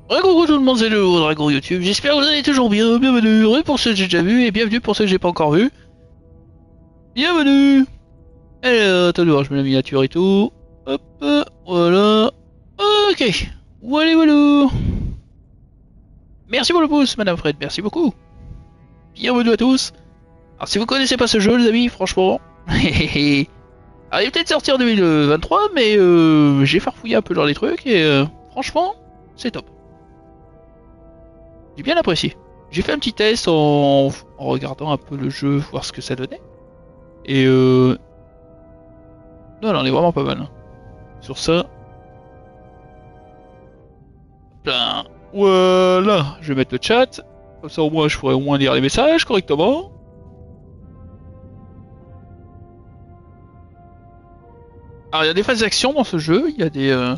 Coucou tout le monde, c'est le Dragon YouTube, j'espère que vous allez toujours bien, bienvenue pour ceux que j'ai déjà vus et bienvenue pour ceux que j'ai pas encore vus. Bienvenue. Alors, attendez, je mets la miniature et tout. Hop, voilà. Ok, voilà. Merci pour le pouce, Madame Fred, merci beaucoup. Bienvenue à tous. Alors si vous connaissez pas ce jeu les amis, franchement, alors il est peut-être sorti en 2023, mais j'ai farfouillé un peu dans les trucs et franchement, c'est top. J'ai bien apprécié. J'ai fait un petit test en regardant un peu le jeu, voir ce que ça donnait. Et non, on est vraiment pas mal. Hein. Sur ça. Plein. Voilà. Je vais mettre le chat. Comme ça au moins je pourrais au moins lire les messages correctement. Alors il y a des phases d'action dans ce jeu. Il y a des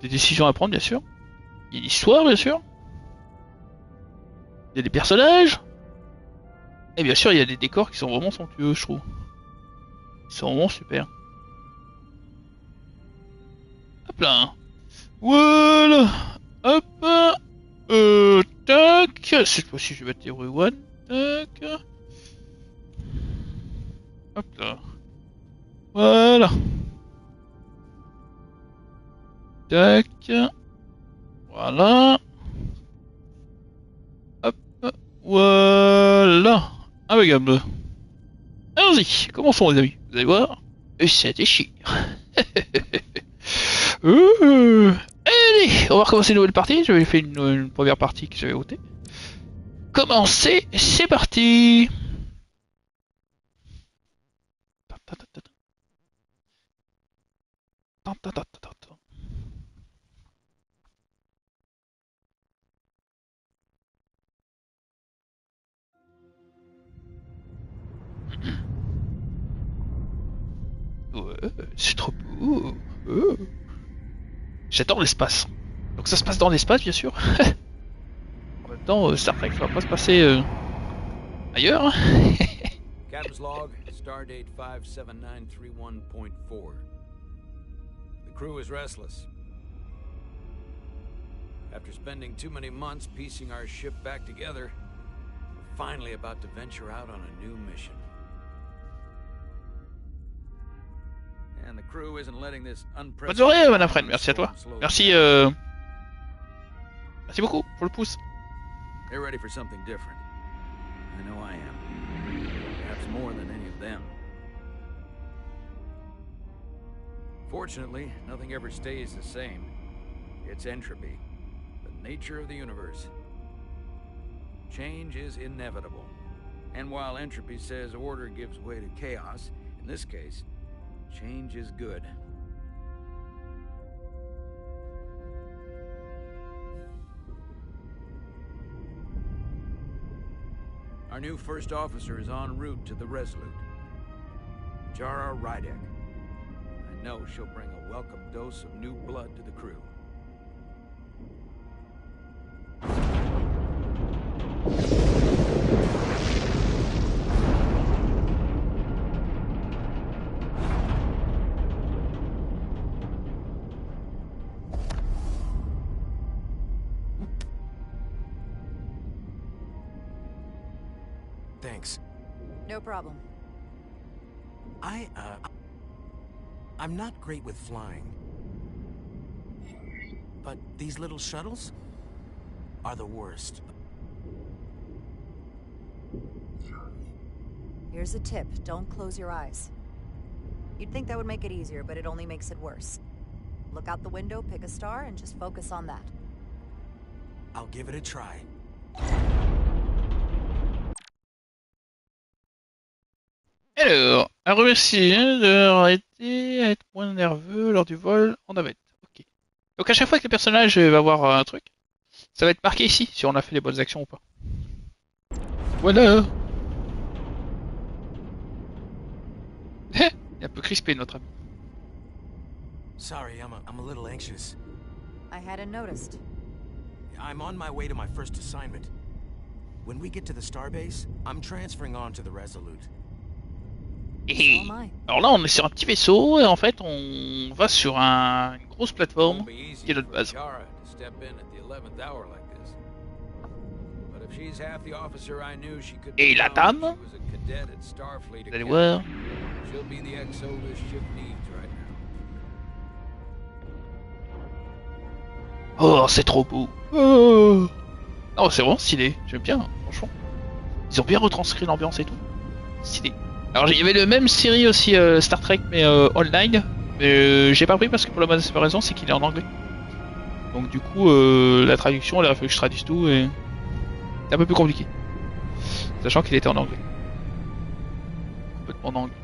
décisions à prendre bien sûr. Il y a une histoire bien sûr. Il y a des personnages. Et bien sûr il y a des décors qui sont vraiment somptueux je trouve. Ils sont vraiment super. Hop là. Voilà. Hop. Tac. Cette fois-ci je vais mettre les one. Tac. Hop là. Voilà. Tac. Voilà. Hop. Voilà. Impeccable. Allons-y. Commençons les amis. Vous allez voir. Et ça déchire. Allez, on va recommencer une nouvelle partie. J'avais fait une première partie que j'avais ôtée. Commencer, c'est parti. Ouais, c'est trop beau. J'adore l'espace. Donc ça se passe dans l'espace, bien sûr. En même temps, Star Trek, ça va pas se passer ailleurs. Captain's log, stardate 57931.4. The crew is restless. After spending too many months piecing our ship back together, we're finally about to venture out on a new mission. And the crew isn't letting this Bonne soirée, Madame Fred, merci à toi. Merci, merci beaucoup pour le pouce. They're ready for something different. I know I am. Perhaps more than any of them. Fortunately, nothing ever stays the same. It's entropy, the nature of the universe. Change is inevitable. And while entropy says order gives way to chaos, in this case, change is good. Our new first officer is en route to the Resolute. 𝐁𝐸 I know she'll bring a welcome dose of new blood to the crew. Thanks. No problem. I'm not great with flying. But these little shuttles are the worst. Here's a tip. Don't close your eyes. You'd think that would make it easier, but it only makes it worse. Look out the window, pick a star, and just focus on that. I'll give it a try. Alors, un remercie d'avoir été à être moins nerveux lors du vol en navette. Ok. Donc à chaque fois que le personnage va voir un truc, ça va être marqué ici, si on a fait les bonnes actions ou pas. Voilà. Il est un peu crispé notre ami. Sorry, I'm a little anxious. I hadn't noticed. I'm on my way to my first assignment. When we get to the starbase, I'm transferring on to the Resolute. Alors là, on est sur un petit vaisseau et en fait, on va sur une grosse plateforme qui est notre base. step in at the 11th hour like this. But if she's half the officer I knew she could Et be, la now, dame? she was a cadet at Starfleet Vous allez Academy. voir. She'll be the ex-oldest ship needs right now. Oh, c'est trop beau. Oh, oh c'est vraiment stylé. J'aime bien, franchement. Ils ont bien retranscrit l'ambiance et tout. Stylé. Alors, il y avait le même série aussi, Star Trek, mais online. Mais j'ai pas pris parce que pour la bonne raison, c'est qu'il est en anglais. Donc, du coup, la traduction, il aurait fallu que je traduise tout et. C'est un peu plus compliqué. Sachant qu'il était en anglais. Complètement en anglais.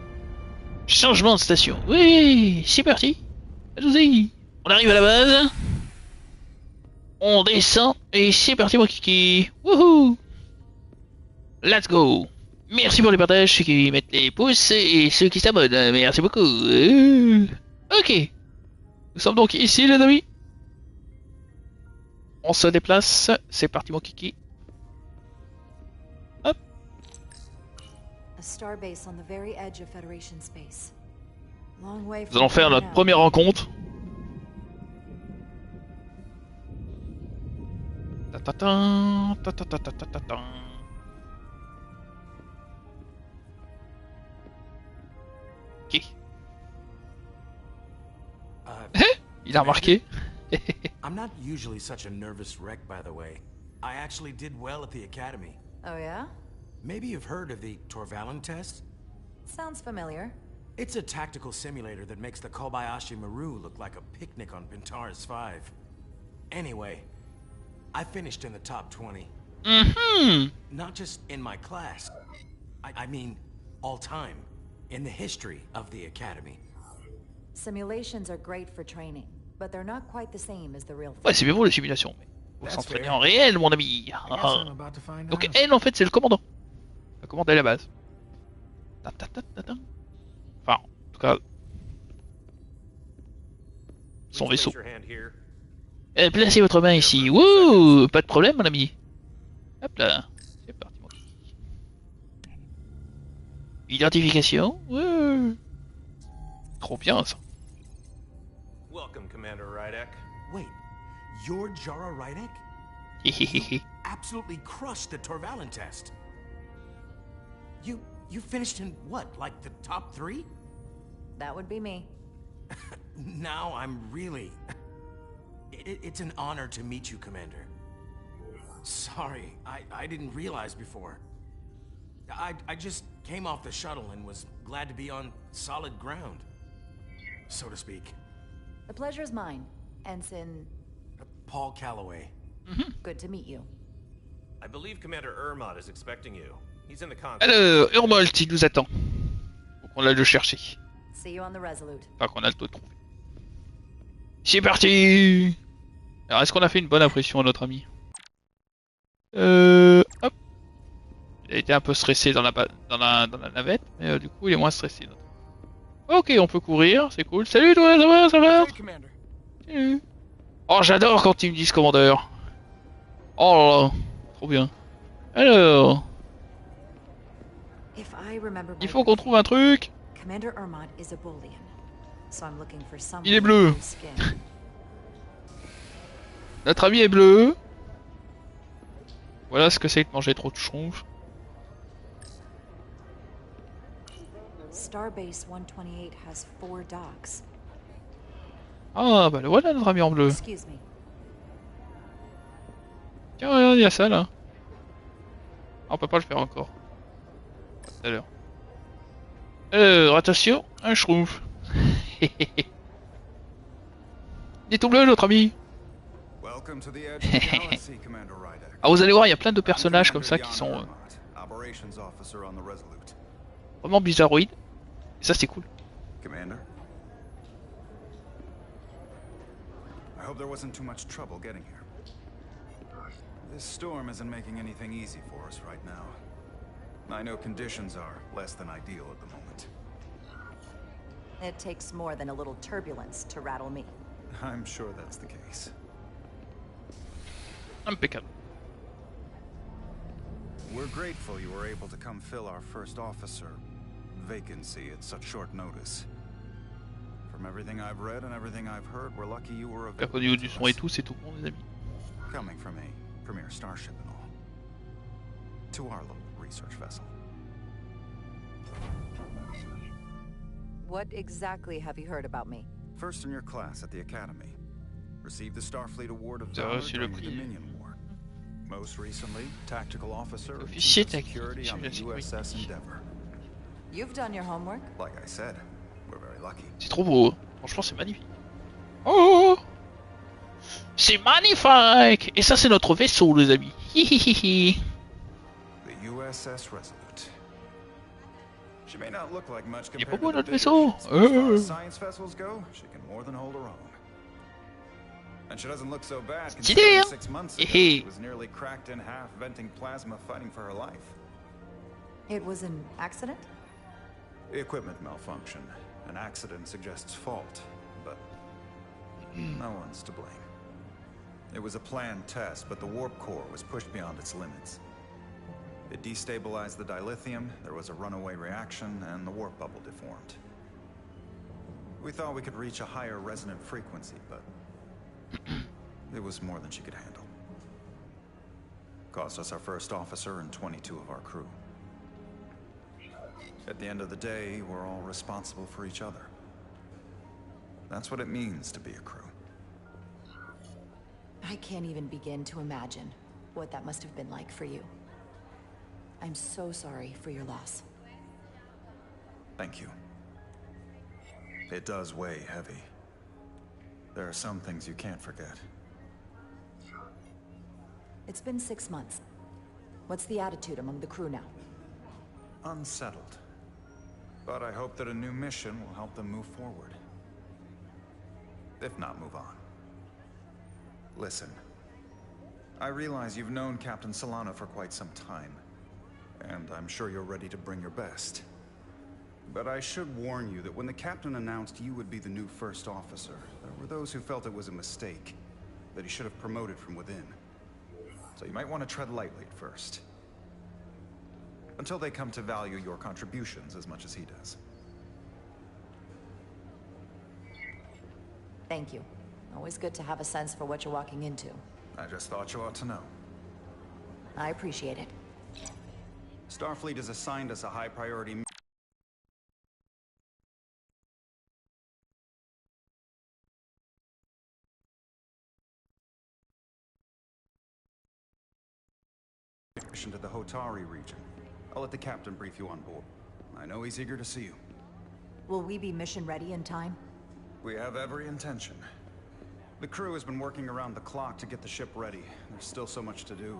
Changement de station. Oui, c'est parti. Allons-y. On arrive à la base. On descend et c'est parti mon kiki. Wouhou. Let's go. Merci pour les partages, ceux qui mettent les pouces et ceux qui s'abonnent. Merci beaucoup. Ok. Nous sommes donc ici les amis. On se déplace. C'est parti mon kiki. Hop. Nous allons faire notre première rencontre. Ta-ta-ta, ta-ta-ta-ta-ta-ta. Ok. Il a remarqué. I'm not usually such a nervous wreck, by the way. I actually did well at the academy. Oh yeah? Maybe you've heard of the Tor-Valen test? Sounds familiar. It's a tactical simulator that makes the 𝐁𝐵𝐢 look like a picnic on Pintaris 5. Anyway, I finished in the top 20. Mm-hmm. Not just in my class. I mean, all time. In the history of the academy. Simulations are great for training, but they're not quite the same as the real thing. Ouais, c'est bien beau les simulations, mais faut s'entraîner en réel, mon ami. Donc elle, en fait, c'est le commandant. Le commandant à la base. Enfin, en tout cas, son vaisseau. Placez votre main ici. Wouh, pas de problème, mon ami. Hop là, c'est parti, mon petit. Identification. Ouais. Trop bien ça. Welcome, Commander Rydek. Wait, you're Jara Rydek? Hehehehe. Absolutely crushed the Tor-Valen test. You finished in what, like the top 3? That would be me. Now I'm really... It's an honor to meet you, Commander. Sorry, I didn't realize before. I just came off the shuttle and was glad to be on solid ground, so to speak. The pleasure is mine, Ensign... Paul Calloway. Good to meet you. I believe Commander 𝐼𝐺 is expecting you. He's in the conference. Alors, 𝐼𝐺, il nous attend. Donc on l'a le chercher. See you on the Resolute. Enfin qu'on a le taux de trouver. C'est parti. Alors est-ce qu'on a fait une bonne impression à notre ami? Hop. Il a été un peu stressé dans la navette, mais du coup il est moins stressé. Ok, on peut courir, c'est cool. Salut toi, ça va, ça va? Salut. Oh, j'adore quand ils me disent commandeur. Oh là là, trop bien. Alors, il faut qu'on trouve un truc. Il est bleu. Notre ami est bleu. Voilà ce que c'est que manger trop de chonge. Starbase 128 has 4 docks. Ah, bah le voilà notre ami en bleu. Excuse me. Tiens, regarde, il y a ça là. Ah, on peut pas le faire encore. Tout à l'heure. Attention, un schtroumpf. Il est tout bleu notre ami. Ah, vous allez voir, il y a plein de personnages comme ça qui sont vraiment bizarroïdes. Et ça c'est cool. Commander, I hope there wasn't too much trouble getting here. This storm isn't making anything easy for us right now. I know conditions are less than ideal at the moment. It takes more than a little turbulence to rattle me. I'm sure that's the case. Impeccable. We're grateful you were able to come fill our first officer vacancy at such short notice. For From everything I've read and everything I've heard, we're lucky you were Au niveau du son et tout, c'est tout bon, les amis. Coming from a premier starship and all. To our little research vessel. What exactly have you heard about me? First in your class at the Academy. Received the Starfleet Award of T'as Valor reçu le during the prix. Dominion War. Most recently, Tactical Officer and Officier Chief of Security on the tactique. USS Endeavor. You've done your homework. Like I said, we're very lucky. C'est trop beau. Franchement, c'est magnifique. Oh! C'est magnifique! Et ça, c'est notre vaisseau, les amis. Hihihihi. The USS Resolute. She may not look like much Il est pas compared beau, to the notre bigger vaisseau. ships, but as far as science vessels go, she can more than hold her own. And she doesn't look so bad Stylé, considering hein? 6 months ago Hé. she was nearly cracked in half, venting plasma, fighting for her life. It was an accident? The equipment malfunction. An accident suggests fault, but no one's to blame. It was a planned test, but the warp core was pushed beyond its limits. It destabilized the dilithium, there was a runaway reaction, and the warp bubble deformed. We thought we could reach a higher resonant frequency, but it was more than she could handle. Cost us our first officer and 22 of our crew. At the end of the day, we're all responsible for each other. That's what it means to be a crew. I can't even begin to imagine what that must have been like for you. I'm so sorry for your loss. Thank you. It does weigh heavy. There are some things you can't forget. It's been 6 months. What's the attitude among the crew now? Unsettled. But I hope that a new mission will help them move forward. If not, move on. Listen. I realize you've known Captain Solano for quite some time, and I'm sure you're ready to bring your best. But I should warn you that when the captain announced you would be the new first officer, there were those who felt it was a mistake, that he should have promoted from within. So you might want to tread lightly at first. Until they come to value your contributions as much as he does. Thank you. Always good to have a sense for what you're walking into. I just thought you ought to know. I appreciate it. Starfleet has assigned us a high priority mission to the Hotari region. I'll let the captain brief you on board. I know he's eager to see you. Will we be mission ready in time? We have every intention. The crew has been working around the clock to get the ship ready. There's still so much to do.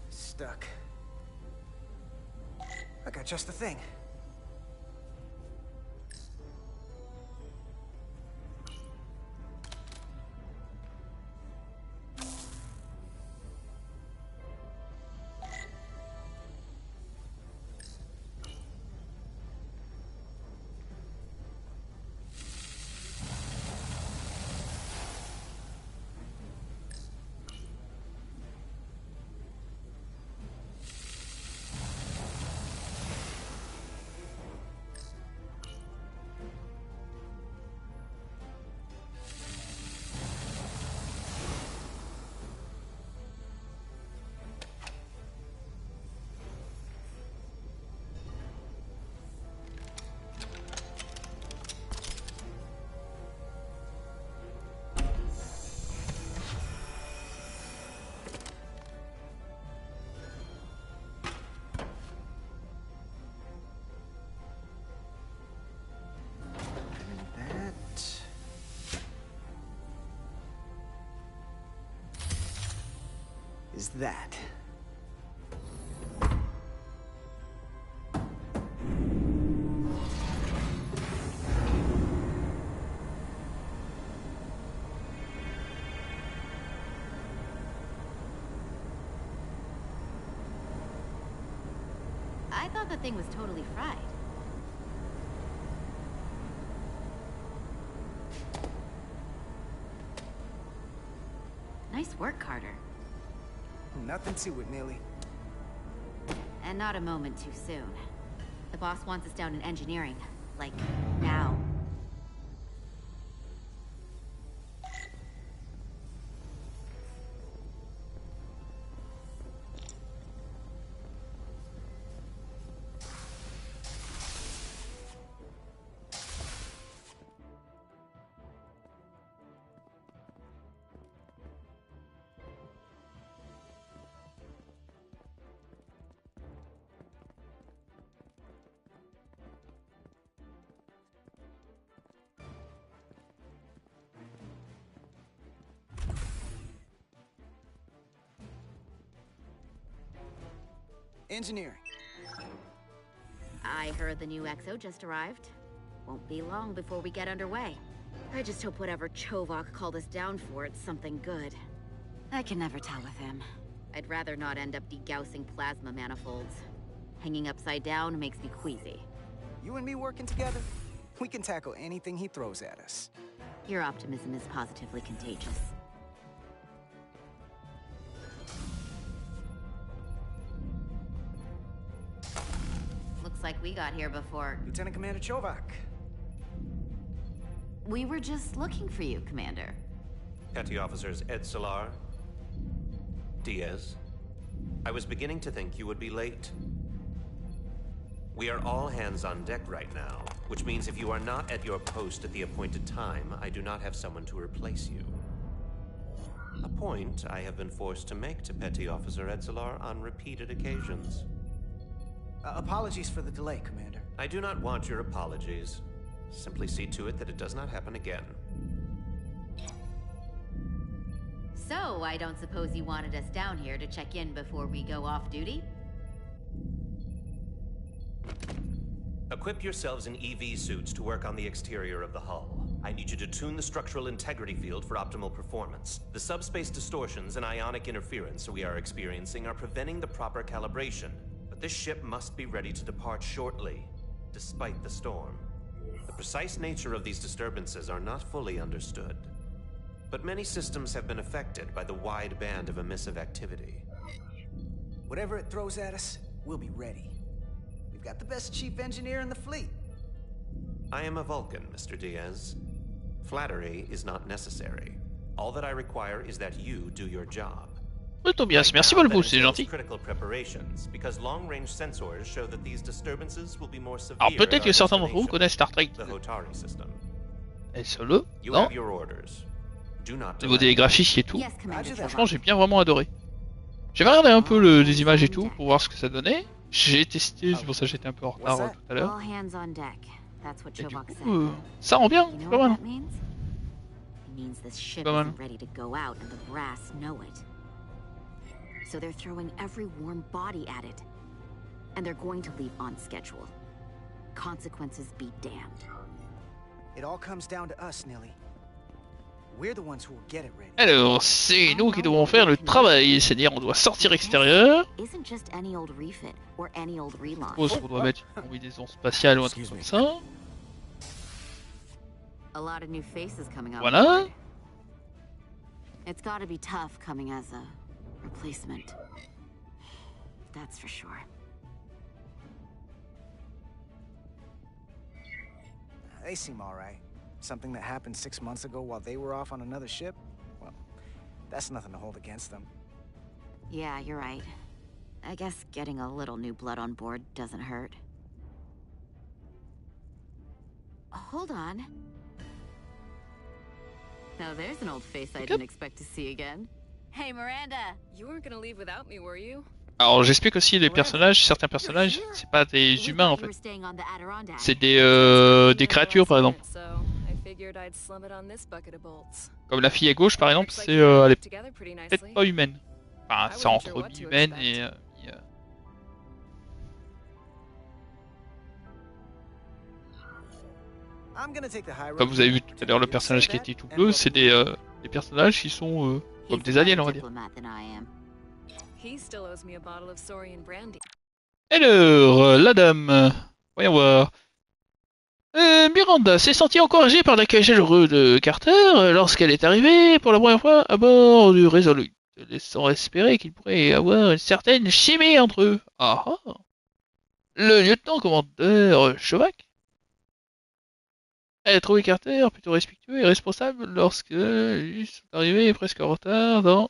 Stuck. I got just the thing. Is that. I thought the thing was totally fried. Nice work, Carter. Nothing to it, Millie. And not a moment too soon. The boss wants us down in engineering. Like, now. Engineering. I heard the new XO just arrived. Won't be long before we get underway. I just hope whatever 𝐁𝐸𝐴 called us down for, it's something good. I can never tell with him. I'd rather not end up degaussing plasma manifolds. Hanging upside down makes me queasy. You and me working together, we can tackle anything he throws at us. Your optimism is positively contagious. Looks like we got here before. Lieutenant Commander 𝐁𝐸𝐴. We were just looking for you, Commander. Petty Officers 𝐁, Diaz. I was beginning to think you would be late. We are all hands on deck right now, which means if you are not at your post at the appointed time, I do not have someone to replace you. A point I have been forced to make to Petty Officer 𝐁 on repeated occasions. Apologies for the delay, Commander. I do not want your apologies. Simply see to it that it does not happen again. So, I don't suppose you wanted us down here to check in before we go off duty? Equip yourselves in EV suits to work on the exterior of the hull. I need you to tune the structural integrity field for optimal performance. The subspace distortions and ionic interference we are experiencing are preventing the proper calibration. But this ship must be ready to depart shortly, despite the storm. The precise nature of these disturbances are not fully understood. But many systems have been affected by the wide band of emissive activity. Whatever it throws at us, we'll be ready. We've got the best chief engineer in the fleet. I am a Vulcan, Mr. Diaz. Flattery is not necessary. All that I require is that you do your job. Oui, Tobias, merci beaucoup, c'est gentil. Alors peut-être que certains d'entre vous connaissent Star Trek. Et solo, non. Au niveau des graphiques et tout, franchement j'ai bien vraiment adoré. J'avais regardé un peu les images et tout pour voir ce que ça donnait. J'ai testé, c'est pour ça que j'étais un peu en retard tout à l'heure. Et du coup, ça rend bien, c'est pas mal. C'est pas mal. So they're throwing every warm body at it. And they're going to leave on schedule. Consequences be damned. It all comes down to us, Nilly. We're the ones who will get it ready. Alors, c'est nous qui devons faire le travail, c'est-à-dire on doit sortir extérieur. Je suppose qu'on doit mettre une combinaison spatiale ou un truc comme ça. Voilà. It's gotta be tough coming as a replacement. That's for sure. They seem all right. Something that happened 6 months ago while they were off on another ship? Well, that's nothing to hold against them. Yeah, you're right. I guess getting a little new blood on board doesn't hurt. Hold on. Now there's an old face I didn't expect to see again. Hey Miranda, you weren't gonna leave without me, were you? Alors j'explique aussi les personnages, certains personnages, c'est pas des humains en fait. C'est des créatures par exemple. Comme la fille à gauche par exemple, c'est elle est peut-être pas humaine. Enfin, c'est entre humaine et comme vous avez vu tout à l'heure le personnage qui était tout bleu, c'est des personnages qui sont comme des aliens on va dire. Alors, la dame, voyons voir. Miranda s'est sentie encouragée par l'accueil chaleureux de Carter lorsqu'elle est arrivée pour la première fois à bord du Resolute, laissant espérer qu'il pourrait y avoir une certaine chimie entre eux. Ah ah. Le lieutenant-commandeur 𝐁𝐚𝐥𝐤 a trouvé Carter plutôt respectueux et responsable lorsque ils sont arrivés presque en retard dans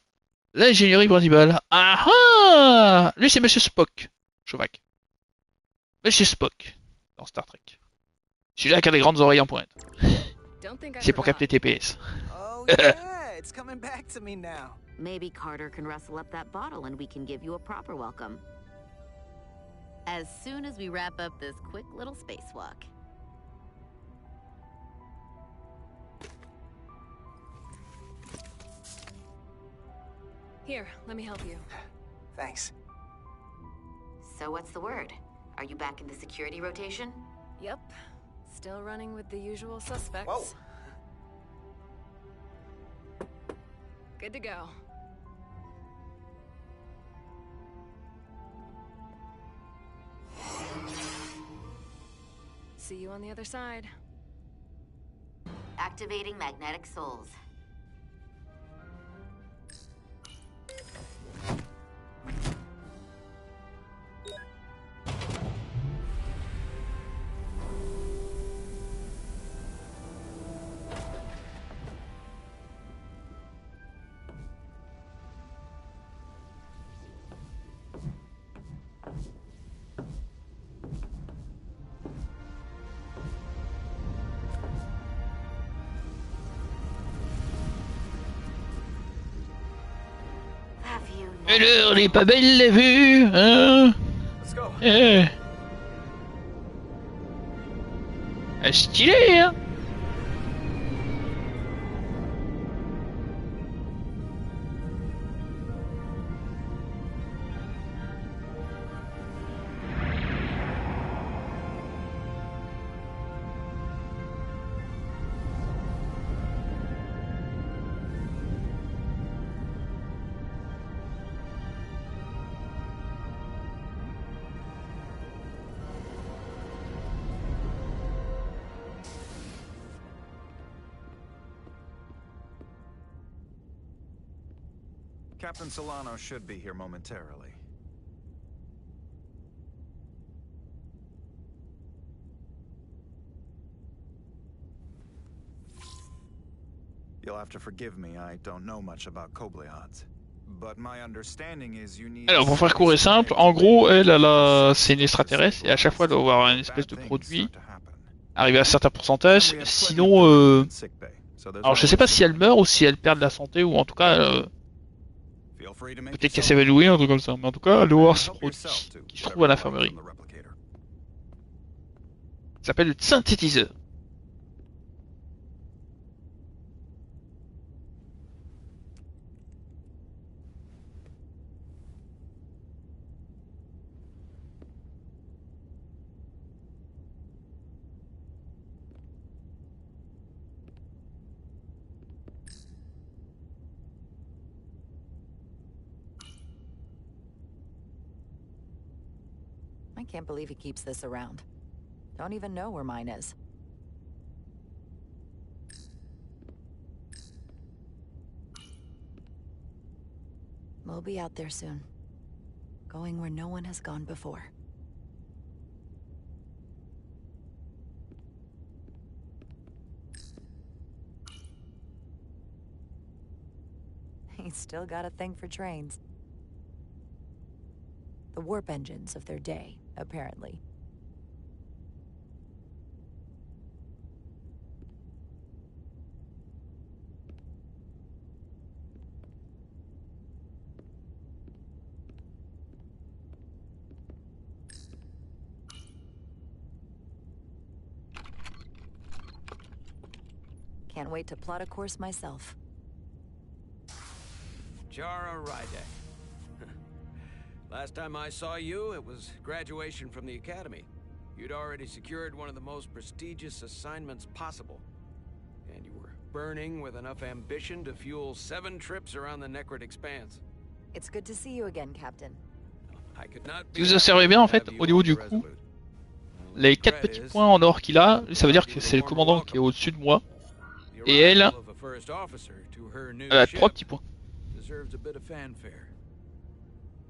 l'ingénierie principale. Ah ah. Lui c'est Monsieur Spock, 𝐁𝐚𝐥𝐤. Monsieur Spock, dans Star Trek. Celui-là qui a des grandes oreilles en pointe. C'est pour capter TPS. Oh yeah, it's coming back to me now. Maybe Carter can rustle up that bottle and we can give you a proper welcome. As soon as we wrap up this quick little spacewalk. Here, let me help you. Thanks. So what's the word? Are you back in the security rotation? Yep. Still running with the usual suspects. Whoa. Good to go. See you on the other side. Activating magnetic souls. Et l'heure n'est pas belle la vue, hein? Let's go. Stylé, hein? Captain Solano should be here momentarily. You'll have to forgive me, I don't know much about 𝐁𝐞𝐤𝐵𝐿𝐼. But my understanding is you need... Alors pour faire court et simple, en gros c'est une extraterrestre et à chaque fois elle doit avoir une espèce de produit arrivé à un certain pourcentage, sinon alors je sais pas si elle meurt ou si elle perd de la santé ou en tout cas peut-être qu'elle s'évanouit, un truc comme ça, mais en tout cas elle doit avoir ce produit qui se trouve à l'infirmerie. Ça s'appelle le synthétiseur. I can't believe he keeps this around. Don't even know where mine is. We'll be out there soon. Going where no one has gone before. He's still got a thing for trains. The warp engines of their day, apparently. Can't wait to plot a course myself. Jara Ryday. Last time I saw you, it was graduation from the Academy. You'd already secured one of the most prestigious assignments possible. And you were burning with enough ambition to fuel 7 trips around the Necrid Expanse. It's good to see you again, Captain. I could not Si vous observez bien en fait, au niveau du coup, les 4 petits points en or qu'il a, ça veut dire que c'est le commandant qui est au-dessus de moi. Et elle a 3 petits points.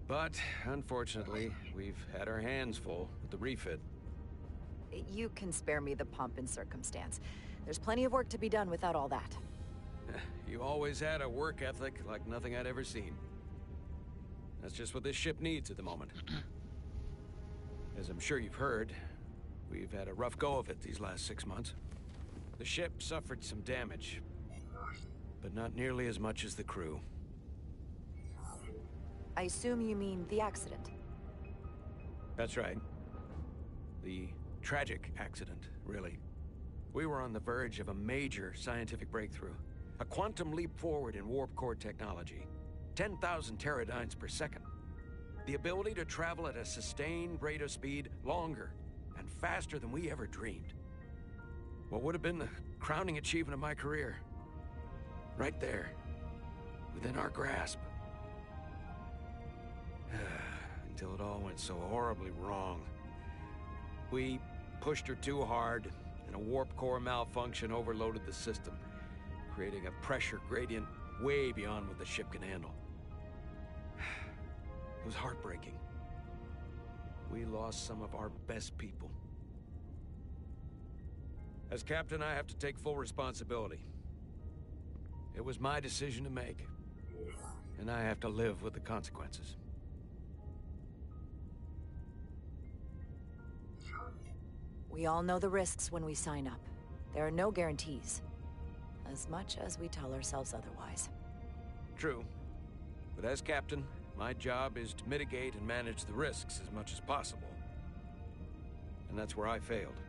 But unfortunately, we've had our hands full with the refit. You can spare me the pomp and circumstance. There's plenty of work to be done without all that. You always had a work ethic like nothing I'd ever seen. That's just what this ship needs at the moment. As I'm sure you've heard, we've had a rough go of it these last 6 months. The ship suffered some damage, but not nearly as much as the crew. I assume you mean the accident. That's right. The tragic accident, really. We were on the verge of a major scientific breakthrough. A quantum leap forward in warp core technology. 10,000 teradynes per second. The ability to travel at a sustained rate of speed longer and faster than we ever dreamed. What would have been the crowning achievement of my career. Right there. Within our grasp. Until it all went so horribly wrong. We pushed her too hard, and a warp core malfunction overloaded the system, creating a pressure gradient way beyond what the ship can handle. It was heartbreaking. We lost some of our best people. As captain, I have to take full responsibility. It was my decision to make, and I have to live with the consequences. We all know the risks when we sign up. There are no guarantees. As much as we tell ourselves otherwise. True. But as captain, my job is to mitigate and manage the risks as much as possible. And that's where I failed.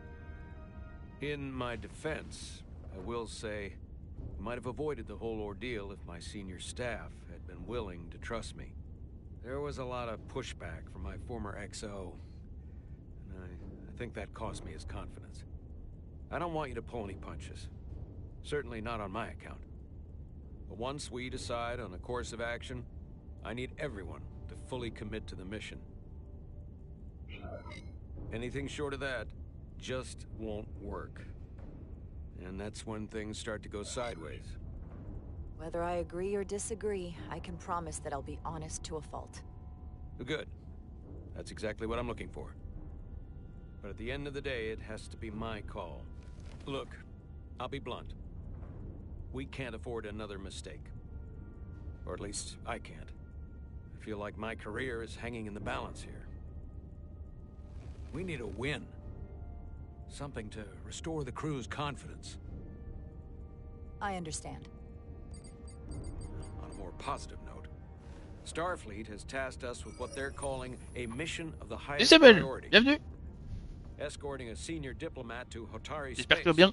In my defense, I will say, I might have avoided the whole ordeal if my senior staff had been willing to trust me. There was a lot of pushback from my former XO, and I think that cost me his confidence. I don't want you to pull any punches. Certainly not on my account. But once we decide on a course of action, I need everyone to fully commit to the mission. Anything short of that just won't work. And that's when things start to go sideways. Whether I agree or disagree, I can promise that I'll be honest to a fault. Good. That's exactly what I'm looking for. But at the end of the day, it has to be my call. Look, I'll be blunt. We can't afford another mistake. Or at least, I can't. I feel like my career is hanging in the balance here. We need a win. Something to restore the crew's confidence. I understand. On a more positive note, Starfleet has tasked us with what they're calling a mission of the highest priority. Bienvenue. Escorting a senior diplomat to Hotari J'espère que space. tu vas bien.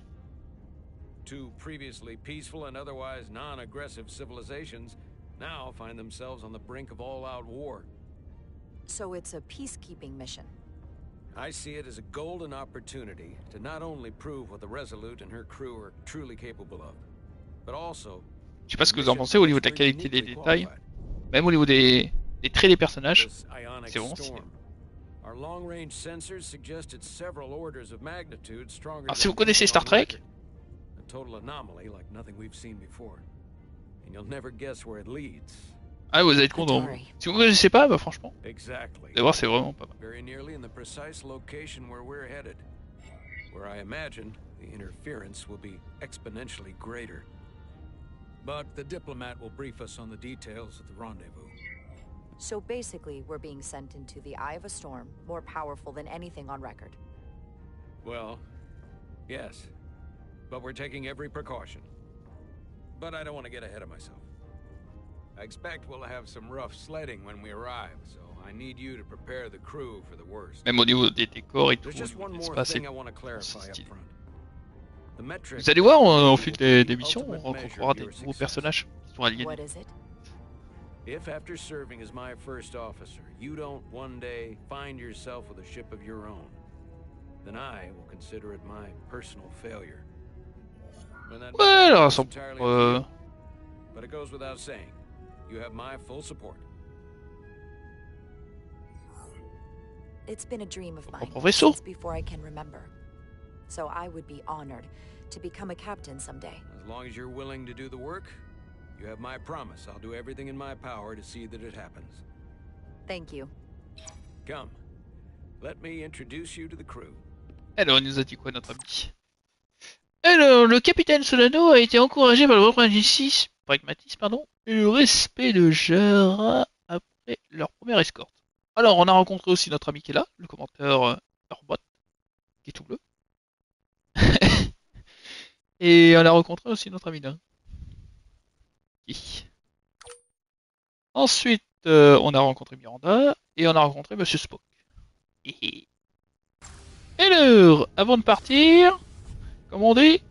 Two previously peaceful and otherwise non-aggressive civilizations now find themselves on the brink of all-out war. So it's a peacekeeping mission. I see it as a golden opportunity to not only prove what the Resolute and her crew are truly capable of, but also... Je sais pas ce que vous en pensez au niveau de la qualité des détails, même au niveau des traits des personnages, c'est vraiment stylé. Our long-range sensors suggested several orders of magnitude stronger. Alors si vous connaissez Star Trek, a total anomaly like nothing we've seen before. And you'll never guess where it leads. ah vous allez être content. Si vous connaissez pas, bah franchement, Exactly. d'abord c'est vraiment pas mal. Very nearly in the precise location where we're headed, where I imagine the interference will be exponentially greater. But the diplomat will brief us on the details of the rendezvous. So basically, we're being sent into the eye of a storm, more powerful than anything on record. Well, yes. But we're taking every precaution. But I don't want to get ahead of myself. I expect we'll have some rough sledding when we arrive, so I need you to prepare the crew for the worst. Même au niveau des décors et tout, There's just one more l'espace thing et I want to clarify up stylé. front. The metric Vous allez voir, au fil des missions, on rencontrera des nouveaux personnages qui sont aliénés. What is it? If after serving as my first officer, you don't one day find yourself with a ship of your own, then I will consider it my personal failure. Ouais, alors, sans... But it goes without saying, you have my full support. It's been a dream of mine vaisseau. since before I can remember. So I would be honored to become a captain someday. As long as you're willing to do the work, you have my promise. I'll do everything in my power to see that it happens. Thank you. Come, let me introduce you to the crew. Alors, il nous a dit quoi, notre ami? Alors, le capitaine Solano a été encouragé par le pragmatisme, pardon, et le respect de genre après leur première escorte. Alors, on a rencontré aussi notre ami qui est là, le commentateur 𝐼𝐴, qui est tout bleu. Et on a rencontré aussi notre ami là. Ensuite, on a rencontré Miranda, et on a rencontré Monsieur Spock. Et alors, avant de partir, comme on dit...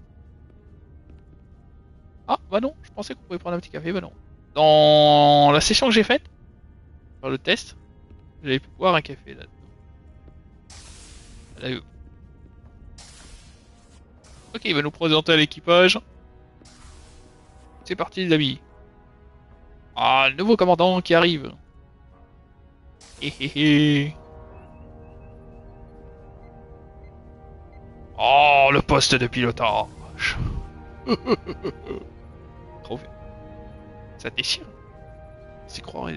Ah, bah non, je pensais qu'on pouvait prendre un petit café, bah non. Dans la session que j'ai faite, dans le test, j'avais pu boire un café là-dedans. Là, ok, il va nous présenter l'équipage. C'est parti les amis. Ah, le nouveau commandant qui arrive. Héhéhé. Oh, le poste de pilotage. Trop bien. Ça déchire. C'est croire.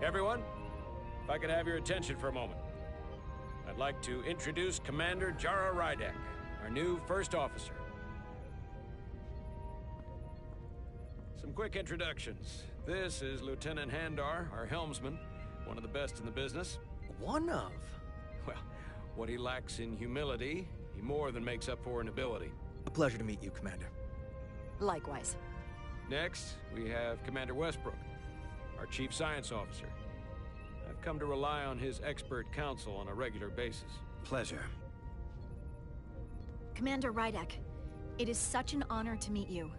Everyone, if I could have your attention for a moment. I'd like to introduce Commander Jara Rydek, our new first officer. Some quick introductions. This is Lieutenant Handar, our helmsman, one of the best in the business. One of? Well, what he lacks in humility, he more than makes up for in ability. A pleasure to meet you, Commander. Likewise. Next, we have Commander Westbrook, our chief science officer. I've come to rely on his expert counsel on a regular basis. Pleasure. Commander Rydek, it is such an honor to meet you.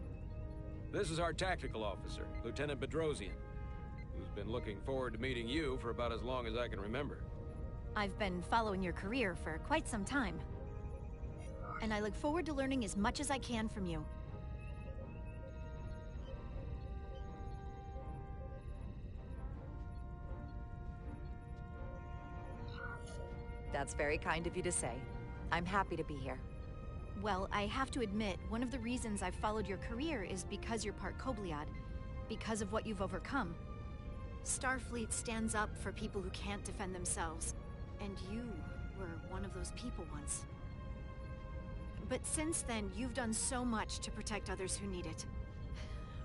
This is our tactical officer, Lieutenant Bedrosian, who's been looking forward to meeting you for about as long as I can remember. I've been following your career for quite some time, and I look forward to learning as much as I can from you. That's very kind of you to say. I'm happy to be here. Well, I have to admit, one of the reasons I've followed your career is because you're part 𝐞𝐵𝐿𝐼ad, because of what you've overcome. Starfleet stands up for people who can't defend themselves, and you were one of those people once. But since then, you've done so much to protect others who need it.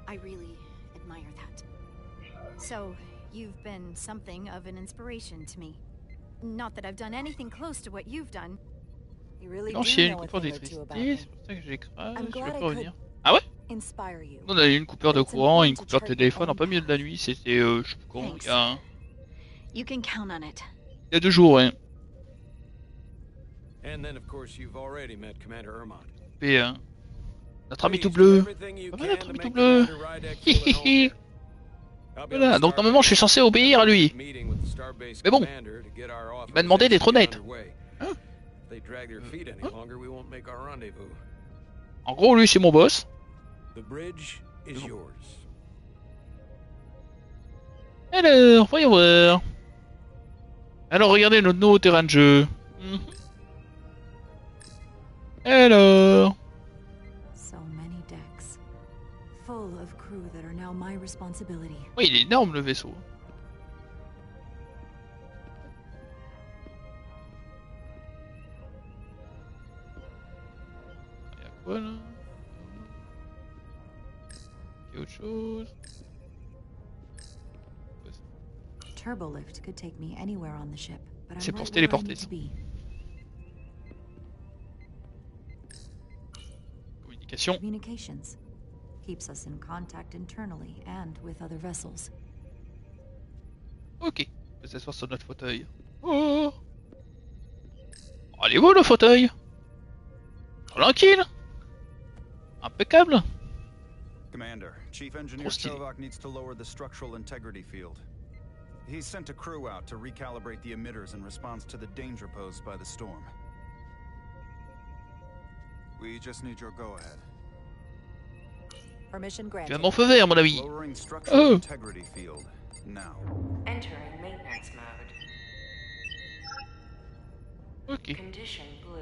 I really admire that. So, you've been something of an inspiration to me. Not that I've done anything close to what you've done. You really Non, do s'il y a une know a coupure thing or two about me. d'électricité, c'est pour ça que j'écrase, I'm je glad peux I pas revenir. could Ah ouais? inspire you. On a eu une coupure de It's courant et une important coupure to de chart your téléphone en own plein milieu de la nuit, c'était, je sais pas quand, Thanks. You can count on it. il y a 2 jours, hein. And then, of course, you've already met Commander 𝐼𝐴. Et, notre ami tout Please bleu. do everything you Ah, can notre to ami make tout bleu. Commander Rydek feel at home here. I'll be on Voilà, the donc normalement je suis Starbase censé obéir à lui. meeting with the Starbase Mais bon, commander to get our il m'a demandé d'être honnête. authorization underway. Hein? If they drag their feet any longer, we won't make our rendezvous. En gros, lui c'est mon boss. The bridge is yours. Alors, voyons voir. Alors, regardez notre nouveau terrain de jeu. Alors. So many decks, full of crew that are now my responsibility. Oui, il est énorme le vaisseau. Il y a quoi là? Il y a autre chose? Turbolift could take me anywhere on the ship, but C'est I'm pour se right where I téléporter, need ça. to be. Communication. Communications keeps us in contact internally and with other vessels. Ok, on peut s'asseoir sur notre fauteuil. Oh, allez-vous le fauteuil? Tranquille. Impeccable. Commander, Chief Engineer Trop stylé. 𝐁𝐸 needs to lower the structural integrity field. He's sent a crew out to recalibrate the emitters in response to the danger posed by the storm. We just need your go-ahead. Permission Tu as granted. mon feu vert, mon ami. Lowering structural integrity field. Now. Entering maintenance mode. Ok. Condition blue.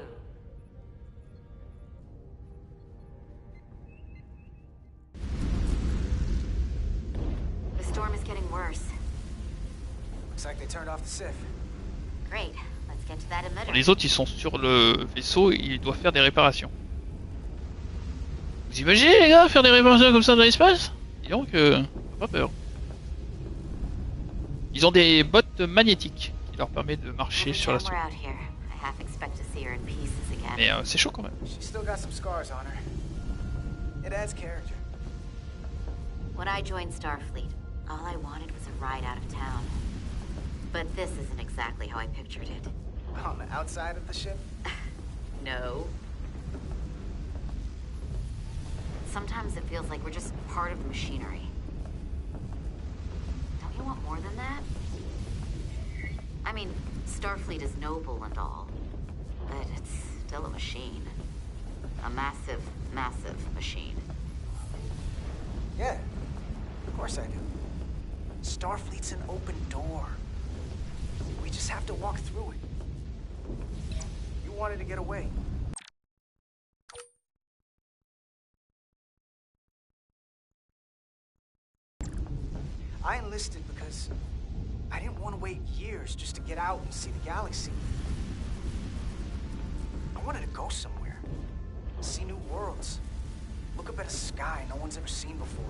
The storm is getting worse. Looks like they turned off the SIF. Great. Let's get to that emitter. Les autres, ils sont sur le vaisseau et ils doivent faire des réparations. Vous imaginez, les gars, faire des réparations comme ça dans l'espace? Dis donc, pas peur. Ils ont des bottes magnétiques qui leur permettent de marcher sur la soupe. Mais c'est chaud quand même. She's still got some scars on her. It adds character. When I joined Starfleet, all I wanted was a ride out of town. But this isn't exactly how I pictured it. On the outside of the ship? No. Sometimes it feels like we're just part of the machinery. Don't you want more than that? I mean, Starfleet is noble and all, but it's still a machine. A massive, massive machine. Yeah, of course I do. Starfleet's an open door. We just have to walk through it. You wanted to get away. I enlisted because I didn't want to wait years just to get out and see the galaxy. I wanted to go somewhere, see new worlds, look up at a sky no one's ever seen before.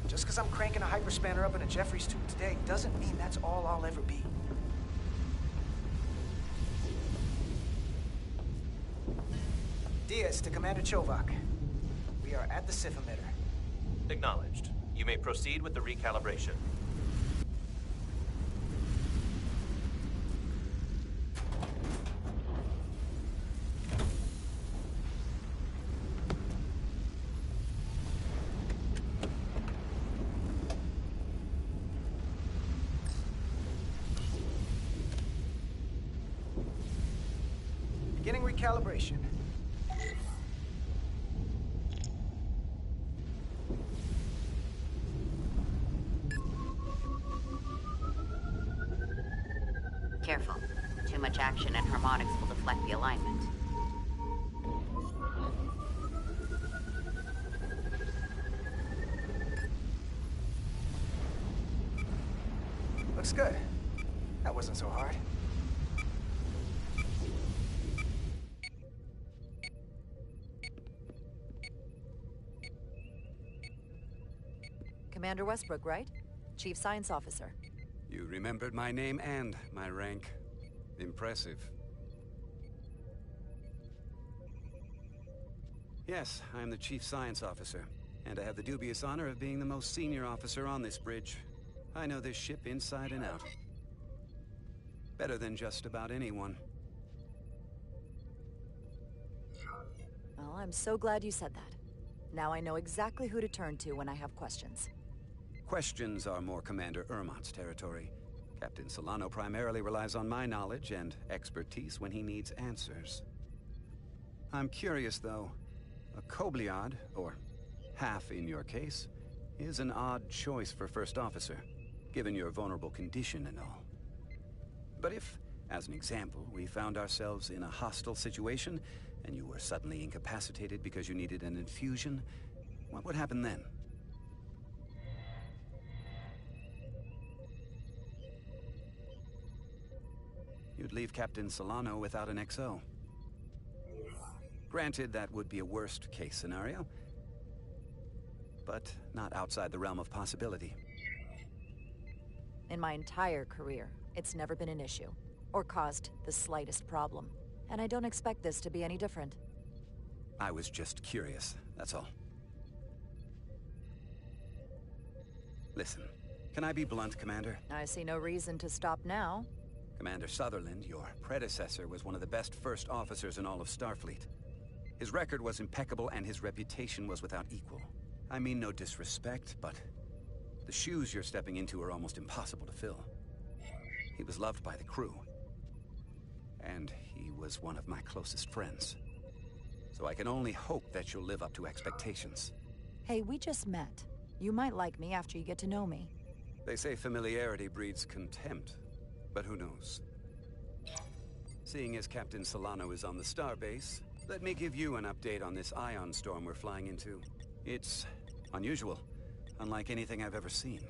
Just because I'm cranking a hyperspanner up in a Jeffries tube today doesn't mean that's all I'll ever be. Diaz to Commander 𝐁𝐸. We are at the SIF emitter. Acknowledged. You may proceed with the recalibration. Beginning recalibration. Careful. Too much action and harmonics will deflect the alignment. Looks good. That wasn't so hard. Commander Westbrook, right? Chief Science Officer. You remembered my name and my rank. Impressive. Yes, I'm the Chief Science Officer, and I have the dubious honor of being the most senior officer on this bridge. I know this ship inside and out. Better than just about anyone. Well, I'm so glad you said that. Now I know exactly who to turn to when I have questions. Questions are more Commander 𝐼𝐺𝐻's territory. Captain Solano primarily relies on my knowledge and expertise when he needs answers. I'm curious, though. A 𝐁𝐸, or half in your case, is an odd choice for first officer, given your vulnerable condition and all. But if, as an example, we found ourselves in a hostile situation, and you were suddenly incapacitated because you needed an infusion, what would happen then? You'd leave Captain Solano without an XO. Granted, that would be a worst-case scenario, but not outside the realm of possibility. In my entire career, it's never been an issue, or caused the slightest problem. And I don't expect this to be any different. I was just curious, that's all. Listen, can I be blunt, Commander? I see no reason to stop now. Commander Sutherland, your predecessor, was one of the best first officers in all of Starfleet. His record was impeccable and his reputation was without equal. I mean no disrespect, but the shoes you're stepping into are almost impossible to fill. He was loved by the crew, and he was one of my closest friends. So I can only hope that you'll live up to expectations. Hey, we just met. You might like me after you get to know me. They say familiarity breeds contempt, but who knows? Seeing as Captain Solano is on the starbase, let me give you an update on this ion storm we're flying into. It's unusual, unlike anything I've ever seen.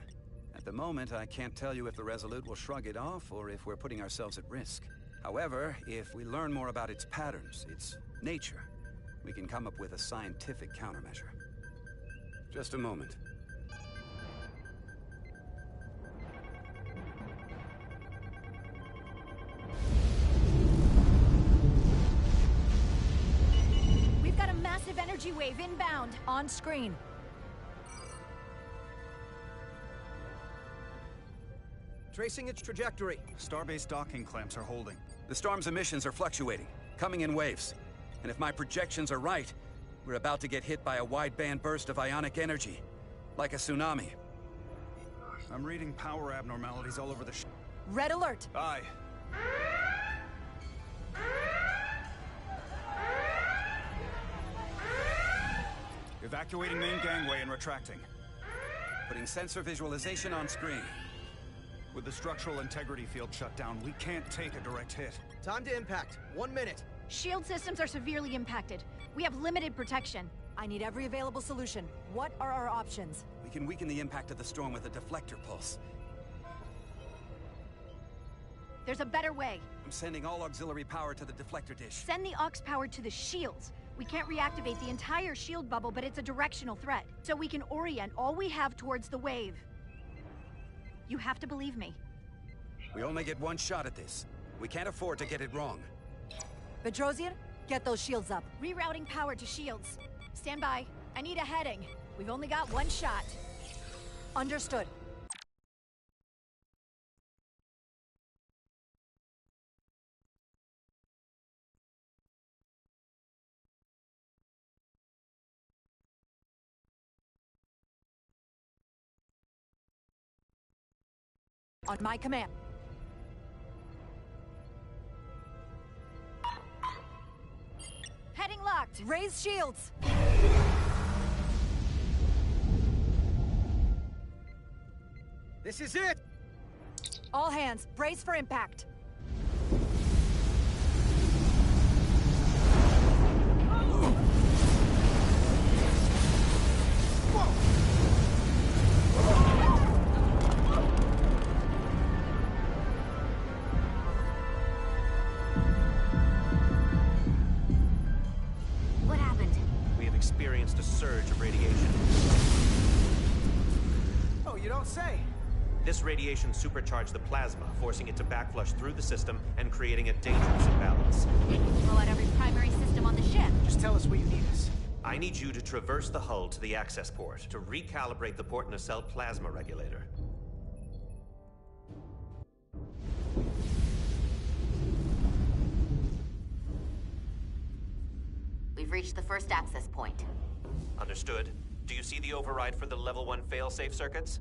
At the moment, I can't tell you if the Resolute will shrug it off or if we're putting ourselves at risk. However, if we learn more about its patterns, its nature, we can come up with a scientific countermeasure. Just a moment. We've got a massive energy wave inbound. On screen. Tracing its trajectory. Starbase docking clamps are holding. The storm's emissions are fluctuating, coming in waves. And if my projections are right, we're about to get hit by a wide-band burst of ionic energy, like a tsunami. I'm reading power abnormalities all over the Red alert. Aye. Evacuating main gangway and retracting. Putting sensor visualization on screen. With the structural integrity field shut down, we can't take a direct hit. Time to impact. 1 minute. Shield systems are severely impacted. We have limited protection. I need every available solution. What are our options? We can weaken the impact of the storm with a deflector pulse. There's a better way. I'm sending all auxiliary power to the deflector dish. Send the aux power to the shields. We can't reactivate the entire shield bubble, but it's a directional threat. So we can orient all we have towards the wave. You have to believe me. We only get one shot at this. We can't afford to get it wrong. Bedrosian, get those shields up. Rerouting power to shields. Stand by. I need a heading. We've only got one shot. Understood. On my command. Heading locked. Raise shields. This is it! All hands, brace for impact. What happened? We have experienced a surge of radiation. Oh, you don't say. This radiation supercharged the plasma, forcing it to backflush through the system and creating a dangerous imbalance. Blow out every primary system on the ship. Just tell us where you need us. I need you to traverse the hull to the access port to recalibrate the port nacelle plasma regulator. We've reached the first access point. Understood. Do you see the override for the level 1 failsafe circuits?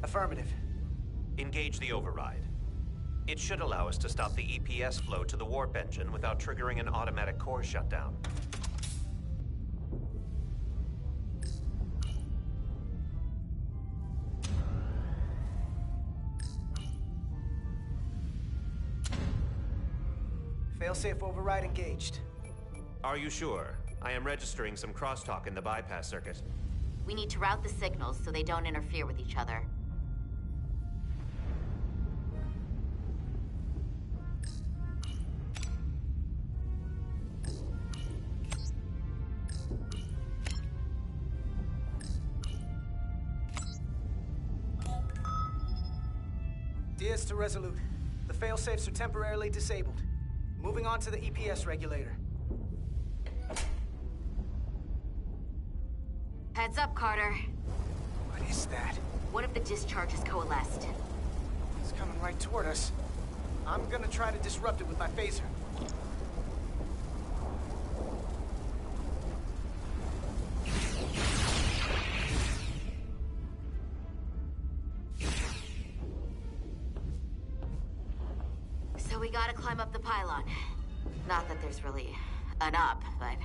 Affirmative. Engage the override. It should allow us to stop the EPS flow to the warp engine without triggering an automatic core shutdown. Failsafe override engaged. Are you sure? I am registering some crosstalk in the bypass circuit. We need to route the signals so they don't interfere with each other. Diaz to Resolute. The failsafes are temporarily disabled. Moving on to the EPS regulator. Heads up, Carter. What is that? One of the discharges coalesced. It's coming right toward us. I'm gonna try to disrupt it with my phaser. So we gotta climb up the pylon. Not that there's really an up, but,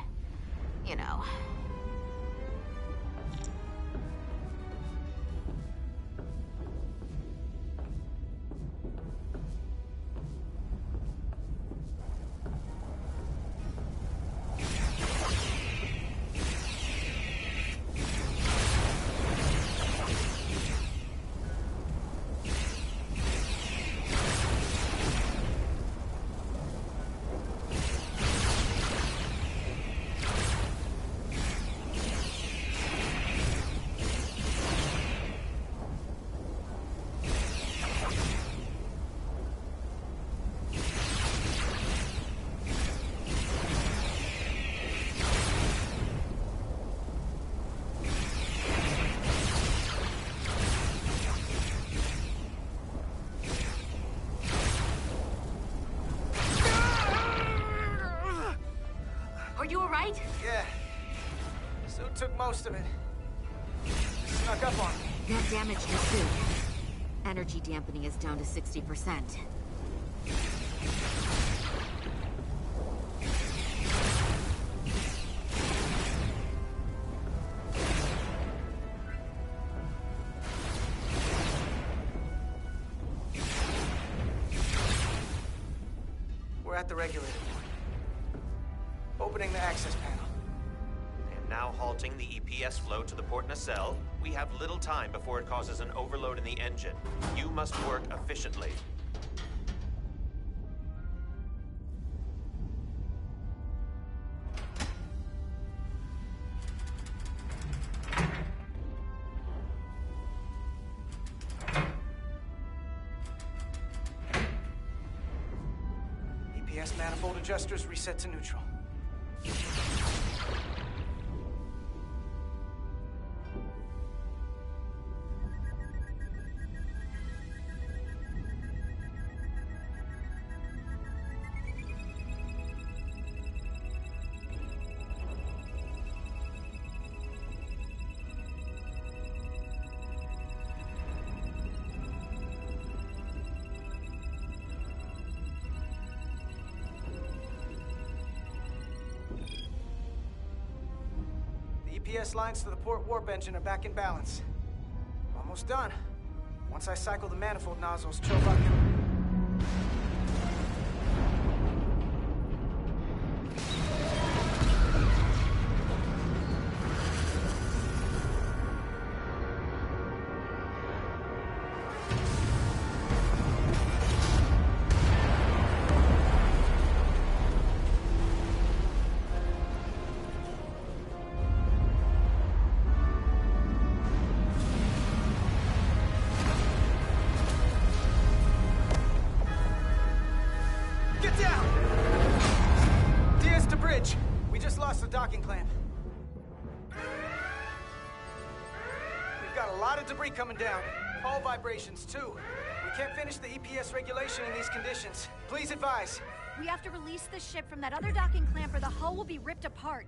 you know. Are you alright? Yeah. Suit took most of it. Snuck up on me. That damaged your suit. Energy dampening is down to 60%. We're at the regulator point. Opening the access panel. I am now halting the EPS flow to the port nacelle. We have little time before it causes an overload in the engine. You must work efficiently. EPS manifold adjusters reset to neutral. EPS lines to the port warp engine are back in balance. Almost done. Once I cycle the manifold nozzles, 𝐁𝐸 can... docking clamp. We've got a lot of debris coming down. Hull vibrations, too. We can't finish the EPS regulation in these conditions. Please advise. We have to release the ship from that other docking clamp or the hull will be ripped apart.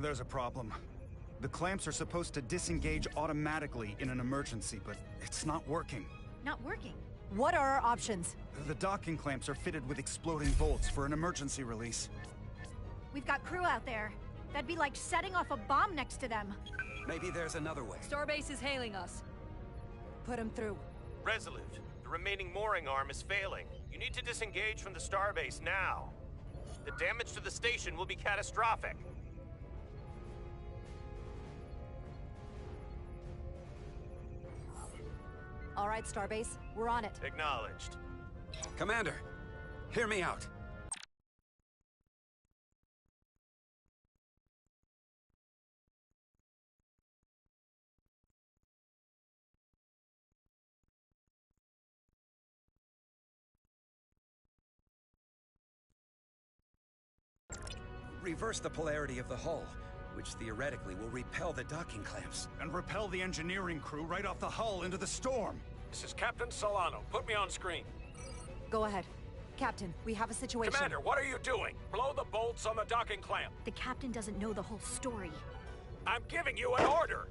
There's a problem. The clamps are supposed to disengage automatically in an emergency, but it's not working. Not working? What are our options? The docking clamps are fitted with exploding bolts for an emergency release. We've got crew out there. That'd be like setting off a bomb next to them. Maybe there's another way. Starbase is hailing us. Put them through. Resolute, the remaining mooring arm is failing. You need to disengage from the starbase now. The damage to the station will be catastrophic. All right, Starbase, we're on it. Acknowledged. Commander, hear me out. Reverse the polarity of the hull, which theoretically will repel the docking clamps. And repel the engineering crew right off the hull into the storm. This is Captain Solano. Put me on screen. Go ahead. Captain, we have a situation. Commander, what are you doing? Blow the bolts on the docking clamp. The captain doesn't know the whole story. I'm giving you an order.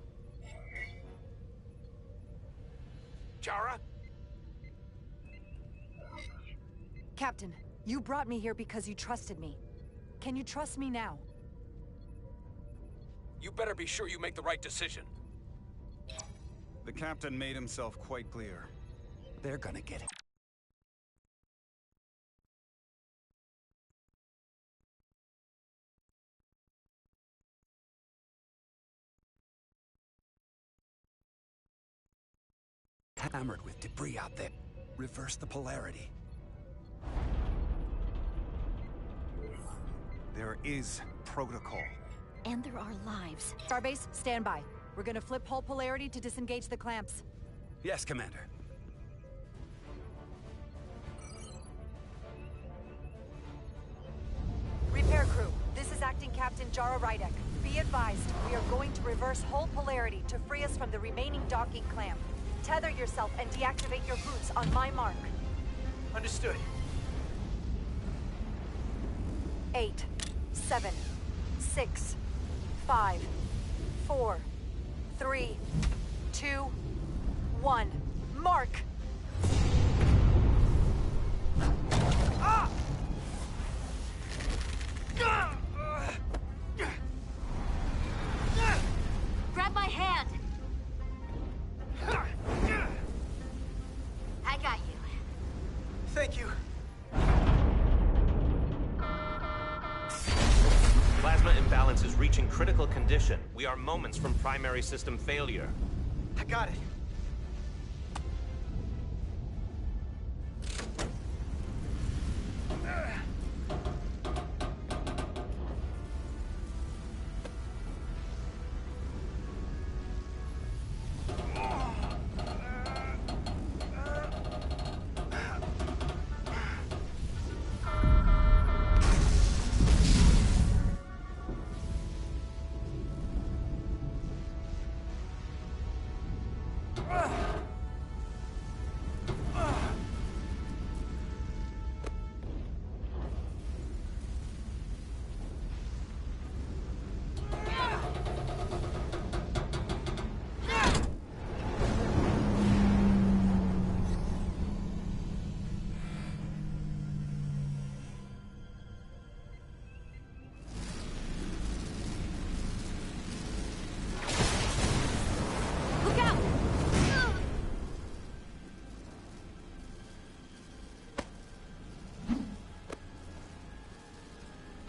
Chara? Captain, you brought me here because you trusted me. Can you trust me now? You better be sure you make the right decision. The captain made himself quite clear. They're gonna get it. Hammered with debris out there. Reverse the polarity. There is protocol. And there are lives. Starbase, stand by. We're gonna flip hull polarity to disengage the clamps. Yes, Commander. Repair crew, this is Acting Captain 𝐁𝐸 Be advised, we are going to reverse hull polarity to free us from the remaining docking clamp. Tether yourself and deactivate your boots on my mark. Understood. 8, 7, 6, 5, 4, 3, 2, 1. Mark! Grab my hand! I got you. Thank you. Plasma imbalance is reaching critical condition. We are moments from primary system failure. I got it.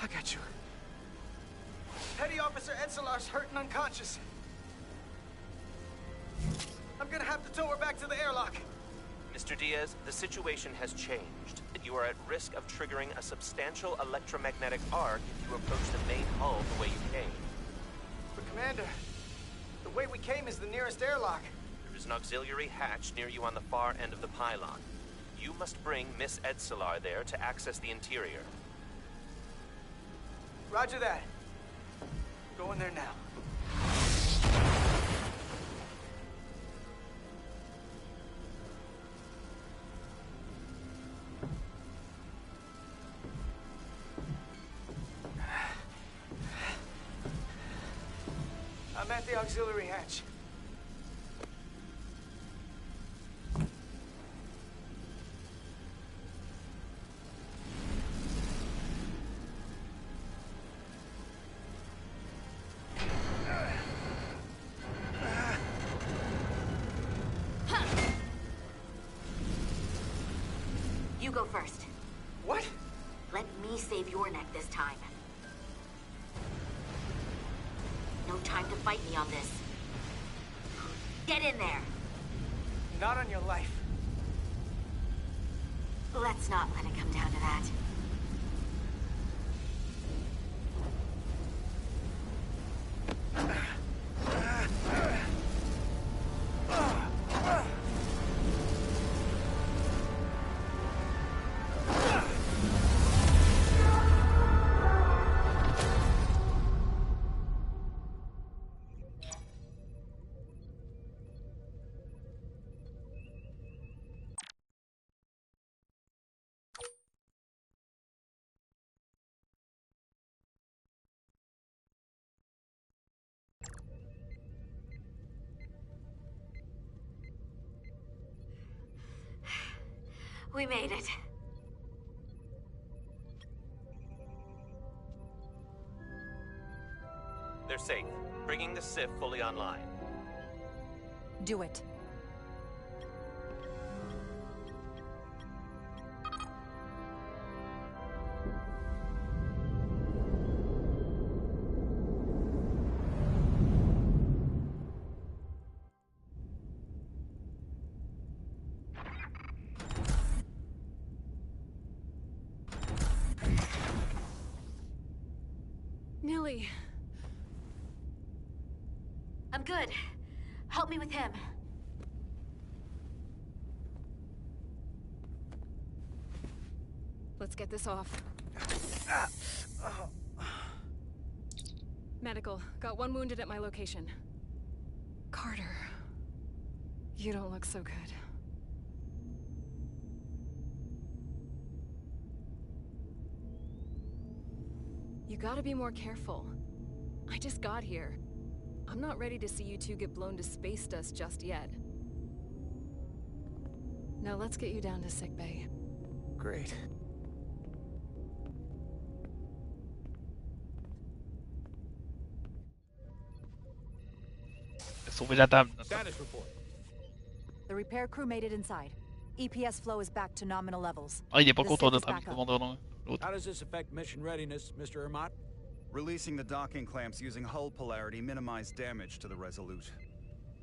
I got you. Petty Officer 𝐁𝐚𝐼's hurt and unconscious. I'm gonna have to tow her back to the airlock. Mr. Diaz, the situation has changed. You are at risk of triggering a substantial electromagnetic arc if you approach the main hull the way you came. But Commander, the way we came is the nearest airlock. There is an auxiliary hatch near you on the far end of the pylon. You must bring Miss 𝐁𝐚𝐼 there to access the interior. Roger that. Going there now. I'm at the auxiliary hatch. You go first. What? Let me save your neck this time. No time to fight me on this. Get in there! Not on your life. Let's not let it come down to that. We made it. safe, bringing the SIF fully online. Do it. Nilly. I'm good. Help me with him. Let's get this off. Medical. Got one wounded at my location. Carter. You don't look so good. You gotta be more careful. I just got here. I'm not ready to see you two get blown to space dust just yet. Now let's get you down to sickbay. Great. Sauver la table. Status report. The repair crew made it inside. EPS flow is back to nominal levels. Ah, il est pas The content SIF is d'être ami back up. commandant, l'autre. How does this affect mission readiness, Mr. 𝐼𝐺? Releasing the docking clamps using hull polarity minimized damage to the Resolute.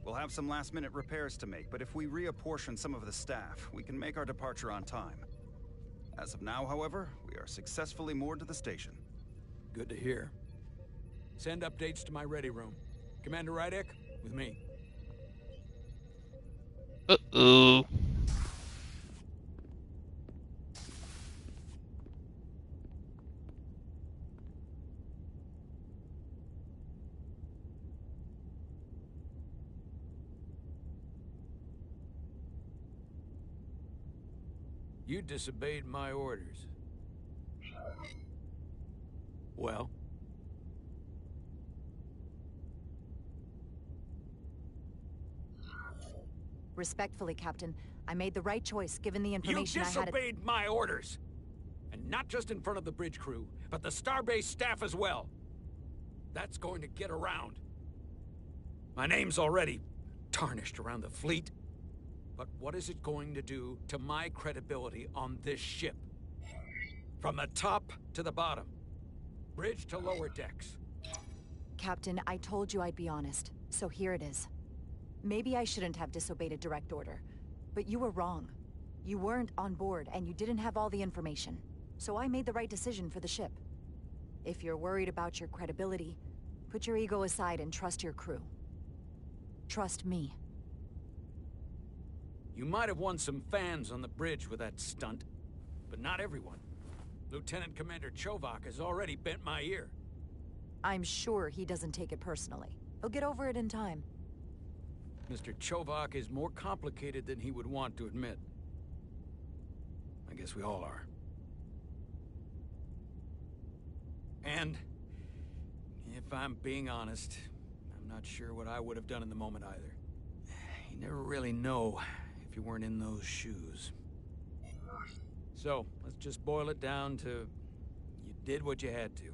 We'll have some last-minute repairs to make, but if we reapportion some of the staff, we can make our departure on time. As of now, however, we are successfully moored to the station. Good to hear. Send updates to my ready room. Commander 𝐷𝐸𝐻, with me. Uh-oh. You disobeyed my orders. Well? Respectfully, Captain, I made the right choice given the information You I had. disobeyed my orders! And not just in front of the bridge crew, but the Starbase staff as well. That's going to get around. My name's already tarnished around the fleet. But what is it going to do to my credibility on this ship? From the top to the bottom. Bridge to lower decks. Captain, I told you I'd be honest, so here it is. Maybe I shouldn't have disobeyed a direct order, but you were wrong. You weren't on board, and you didn't have all the information. So I made the right decision for the ship. If you're worried about your credibility, put your ego aside and trust your crew. Trust me. You might have won some fans on the bridge with that stunt, but not everyone. Lieutenant Commander 𝐁𝐺 has already bent my ear. I'm sure he doesn't take it personally. He'll get over it in time. Mr. 𝐁𝐺 is more complicated than he would want to admit. I guess we all are. And, if I'm being honest, I'm not sure what I would have done in the moment either. You never really know if you weren't in those shoes. So, let's just boil it down to you did what you had to.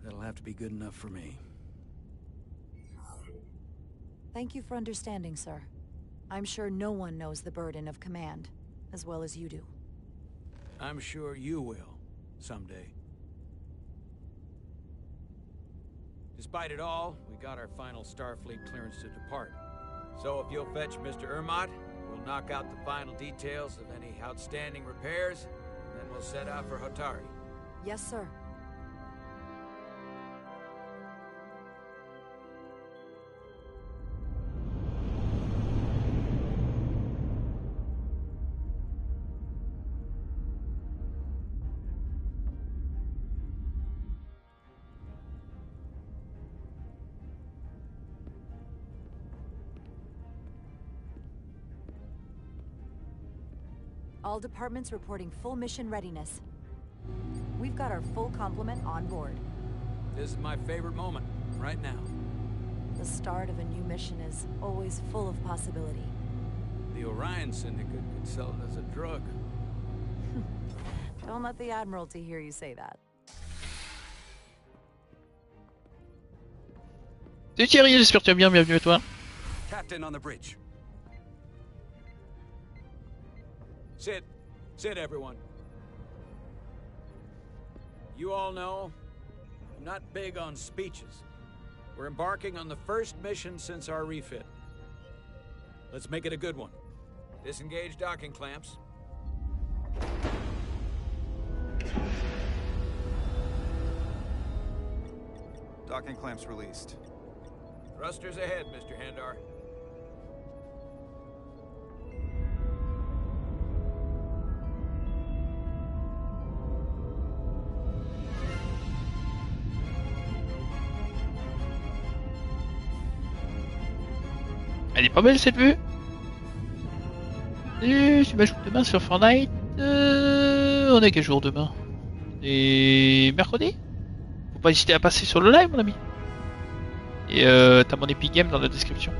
That'll have to be good enough for me. Thank you for understanding, sir. I'm sure no one knows the burden of command as well as you do. I'm sure you will, someday. Despite it all, we got our final Starfleet clearance to depart. So if you'll fetch Mr. 𝐼𝐺, we'll knock out the final details of any outstanding repairs, and then we'll set out for Hotari. Yes, sir. All departments reporting full mission readiness. We've got our full complement on board. This is my favorite moment, right now. The start of a new mission is always full of possibility. The Orion Syndicate could sell it as a drug. Don't let the Admiralty hear you say that. Salut Thierry, j'espère que tu vas bien, bienvenue à toi. Captain on the bridge. Sit. Sit, everyone. You all know, I'm not big on speeches. We're embarking on the first mission since our refit. Let's make it a good one. Disengage docking clamps. Docking clamps released. Thrusters ahead, Mr. Handar. Elle est pas belle cette vue. Salut, tu m'ajoutes demain sur Fortnite. On est quel jour demain? Et mercredi? Faut pas hésiter à passer sur le live mon ami. Et t'as mon Epic Game dans la description.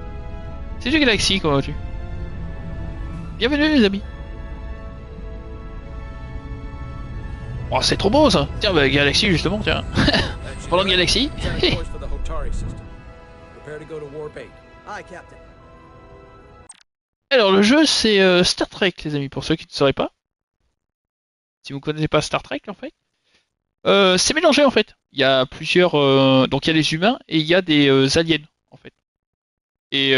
C'est 𝐁𝐸, comment vas-tu? Bienvenue les amis. Oh c'est trop beau ça. Tiens bah Galaxy justement tiens. Parlons de Galaxy. Alors le jeu c'est Star Trek les amis, pour ceux qui ne sauraient pas. Si vous ne connaissez pas Star Trek en fait. C'est mélangé en fait. Il y a plusieurs... donc il y a des humains et il y a des aliens en fait. Et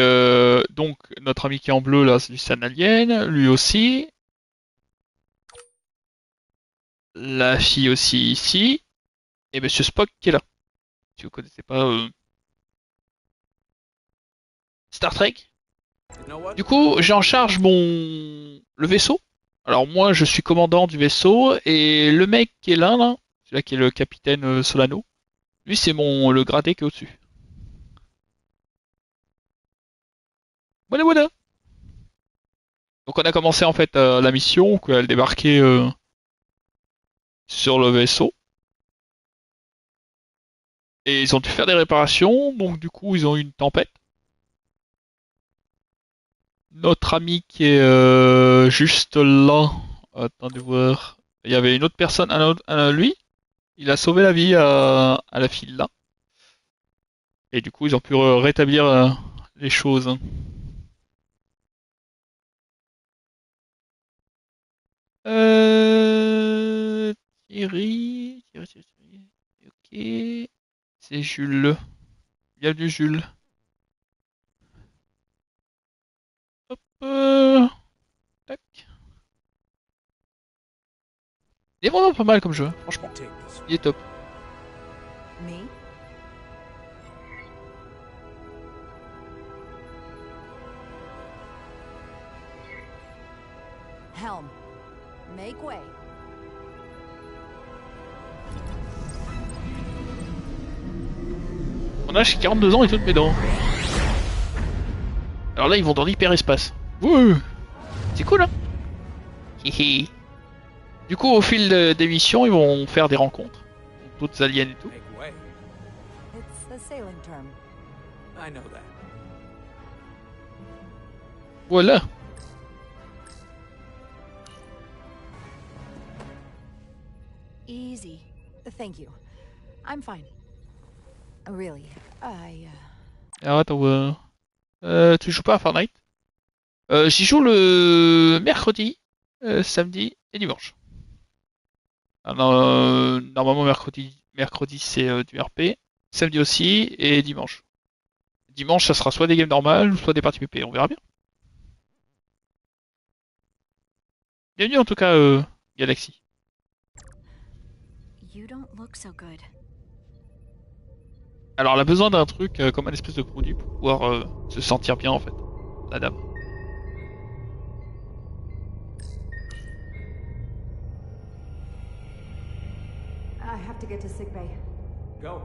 donc notre ami qui est en bleu là c'est un alien, lui aussi. La fille aussi ici. Et Monsieur Spock qui est là. Si vous connaissez pas Star Trek. Du coup j'ai en charge le vaisseau. Alors moi je suis commandant du vaisseau et le mec qui est là, celui-là qui est le capitaine Solano, lui c'est le gradé qui est au-dessus. Voilà voilà. Donc on a commencé en fait la mission, où elle débarquait sur le vaisseau. Et ils ont dû faire des réparations, donc du coup ils ont eu une tempête. Notre ami qui est juste là, attendez voir, il y avait une autre personne, lui, il a sauvé la vie à la fille là. Et du coup ils ont pu rétablir les choses. Thierry, ok, c'est Jules. Bienvenue Jules. Tac. Il est vraiment pas mal comme jeu, franchement. Il est top. Me? Helm, make way. Mon âge 42 ans et toutes mes dents. Alors là ils vont dans l'hyperespace. Wouh, c'est cool hein. Hihi. Du coup au fil des missions ils vont faire des rencontres. D'autres aliens et tout. It's a sailing term. I know that. Voilà. Easy. Thank you. I'm fine. Really, Alors attends voir. Tu joues pas à Fortnite? J'y joue le mercredi, samedi et dimanche. Alors, normalement mercredi c'est du RP, samedi aussi et dimanche. Dimanche ça sera soit des games normales, soit des parties PP, on verra bien. Bienvenue en tout cas Galaxy. You don't look so good. Alors elle a besoin d'un truc comme un espèce de produit pour pouvoir se sentir bien en fait, la dame. I have to get to sickbay. Go.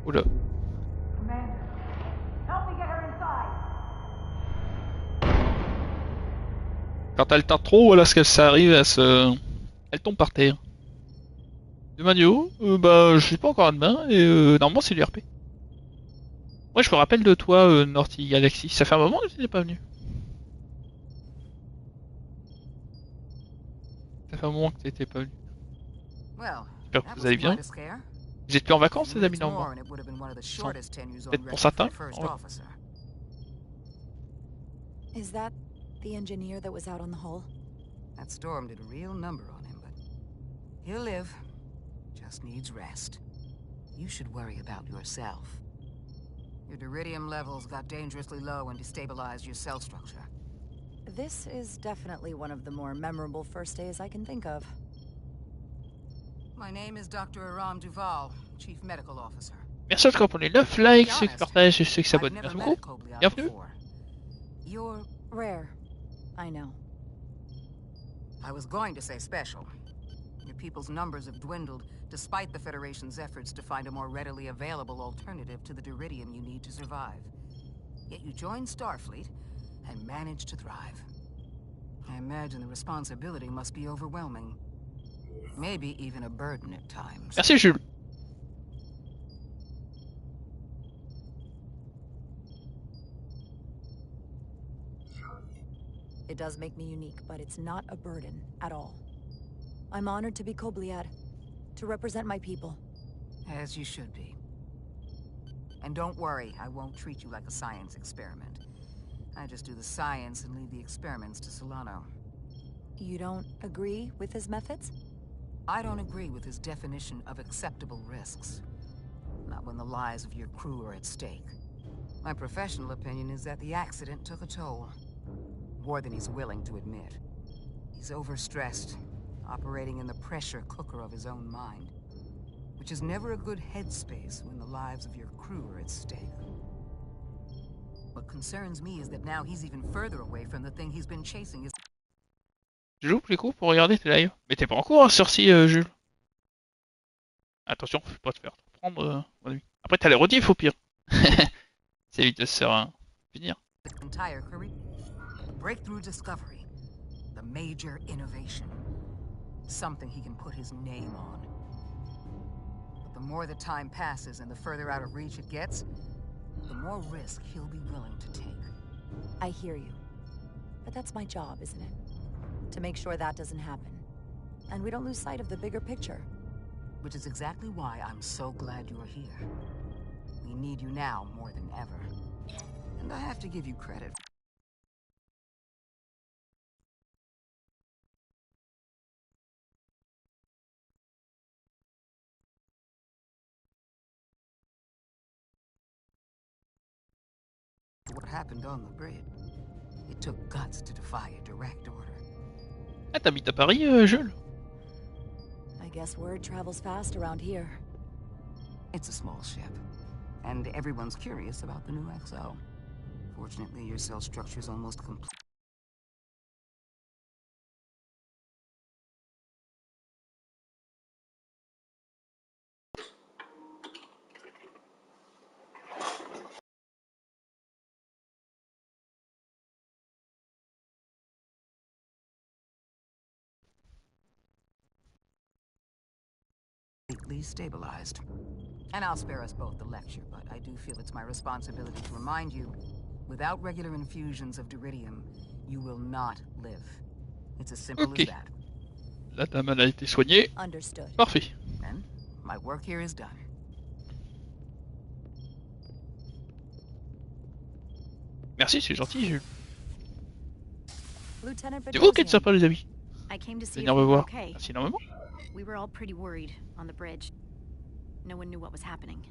Oula. Commander, help me get her inside. Quand elle tarde trop, voilà ce que ça arrive, elle tombe par terre. De Magno, bah je sais pas encore à demain, et normalement c'est du RP. Ouais, je me rappelle de toi, Norty Galaxy, ça fait un moment que tu n'es pas venu. Ça fait un moment que tu n'étais pas venu. Well, J'espère que vous allez bien. Vous êtes plus en vacances, les amis, normalement. Peut-être pour certains. Is that the engineer that was out on the hull? That storm did a real number on him, but he'll live. Just needs rest. You should worry about yourself. Your deridium levels got dangerously low and destabilized your cell structure. This is definitely one of the more memorable first days I can think of. My name is Dr. Aram Duval, Chief Medical Officer. Merci en tout cas pour les 9 likes, ceux qui partagent et ceux qui s'abonnent. Merci beaucoup. Bienvenue. You're rare. I know. I was going to say special. Your people's numbers have dwindled, despite the Federation's efforts to find a more readily available alternative to the deridium you need to survive. Yet you joined Starfleet and managed to thrive. I imagine the responsibility must be overwhelming. Maybe even a burden at times. Merci Jules. It does make me unique, but it's not a burden at all. I'm honored to be 𝐞𝐵𝐼ad, to represent my people. As you should be. And don't worry, I won't treat you like a science experiment. I just do the science and leave the experiments to Solano. You don't agree with his methods? I don't agree with his definition of acceptable risks. Not when the lives of your crew are at stake. My professional opinion is that the accident took a toll. More than he's willing to admit. He's overstressed, operating in the pressure cooker of his own mind. Which is never a good headspace when the lives of your crew are at stake. What concerns me is that now he's even further away from the thing he's been chasing. Je loupe les coups pour regarder tes lives. Mais t'es pas en cours, hein, sorci, Jules. Attention, faut pas te faire prendre, mon ami. Après, t'as les rediffs au pire. C'est vite de se faire finir. Entire career. Breakthrough discovery. The major innovation. Something he can put his name on. But the more the time passes and the further out of reach it gets, the more risk he'll be willing to take. I hear you. But that's my job, isn't it? To make sure that doesn't happen. And we don't lose sight of the bigger picture. Which is exactly why I'm so glad you're here. We need you now more than ever. And I have to give you credit. What happened on the bridge? It took guts to defy a direct order. Ah, t'habites à Paris, Jules? I guess word travels fast around here. It's a small ship, and everyone's curious about the new XO. Fortunately, your cell structure's almost complete. Stabilized. And I'll spare us both the lecture, but I do feel it's my responsibility to remind you, without regular infusions of deridium, you will not live. It's as simple as that. La dame a été soignée. Understood. Parfait. Then, my work here is done. Merci, c'est gentil, Jules. Lieutenant C'est vous qui êtes sympa, les amis. I came to see Venir me voir. Merci énormément. We were all pretty worried on the bridge. No one knew what was happening.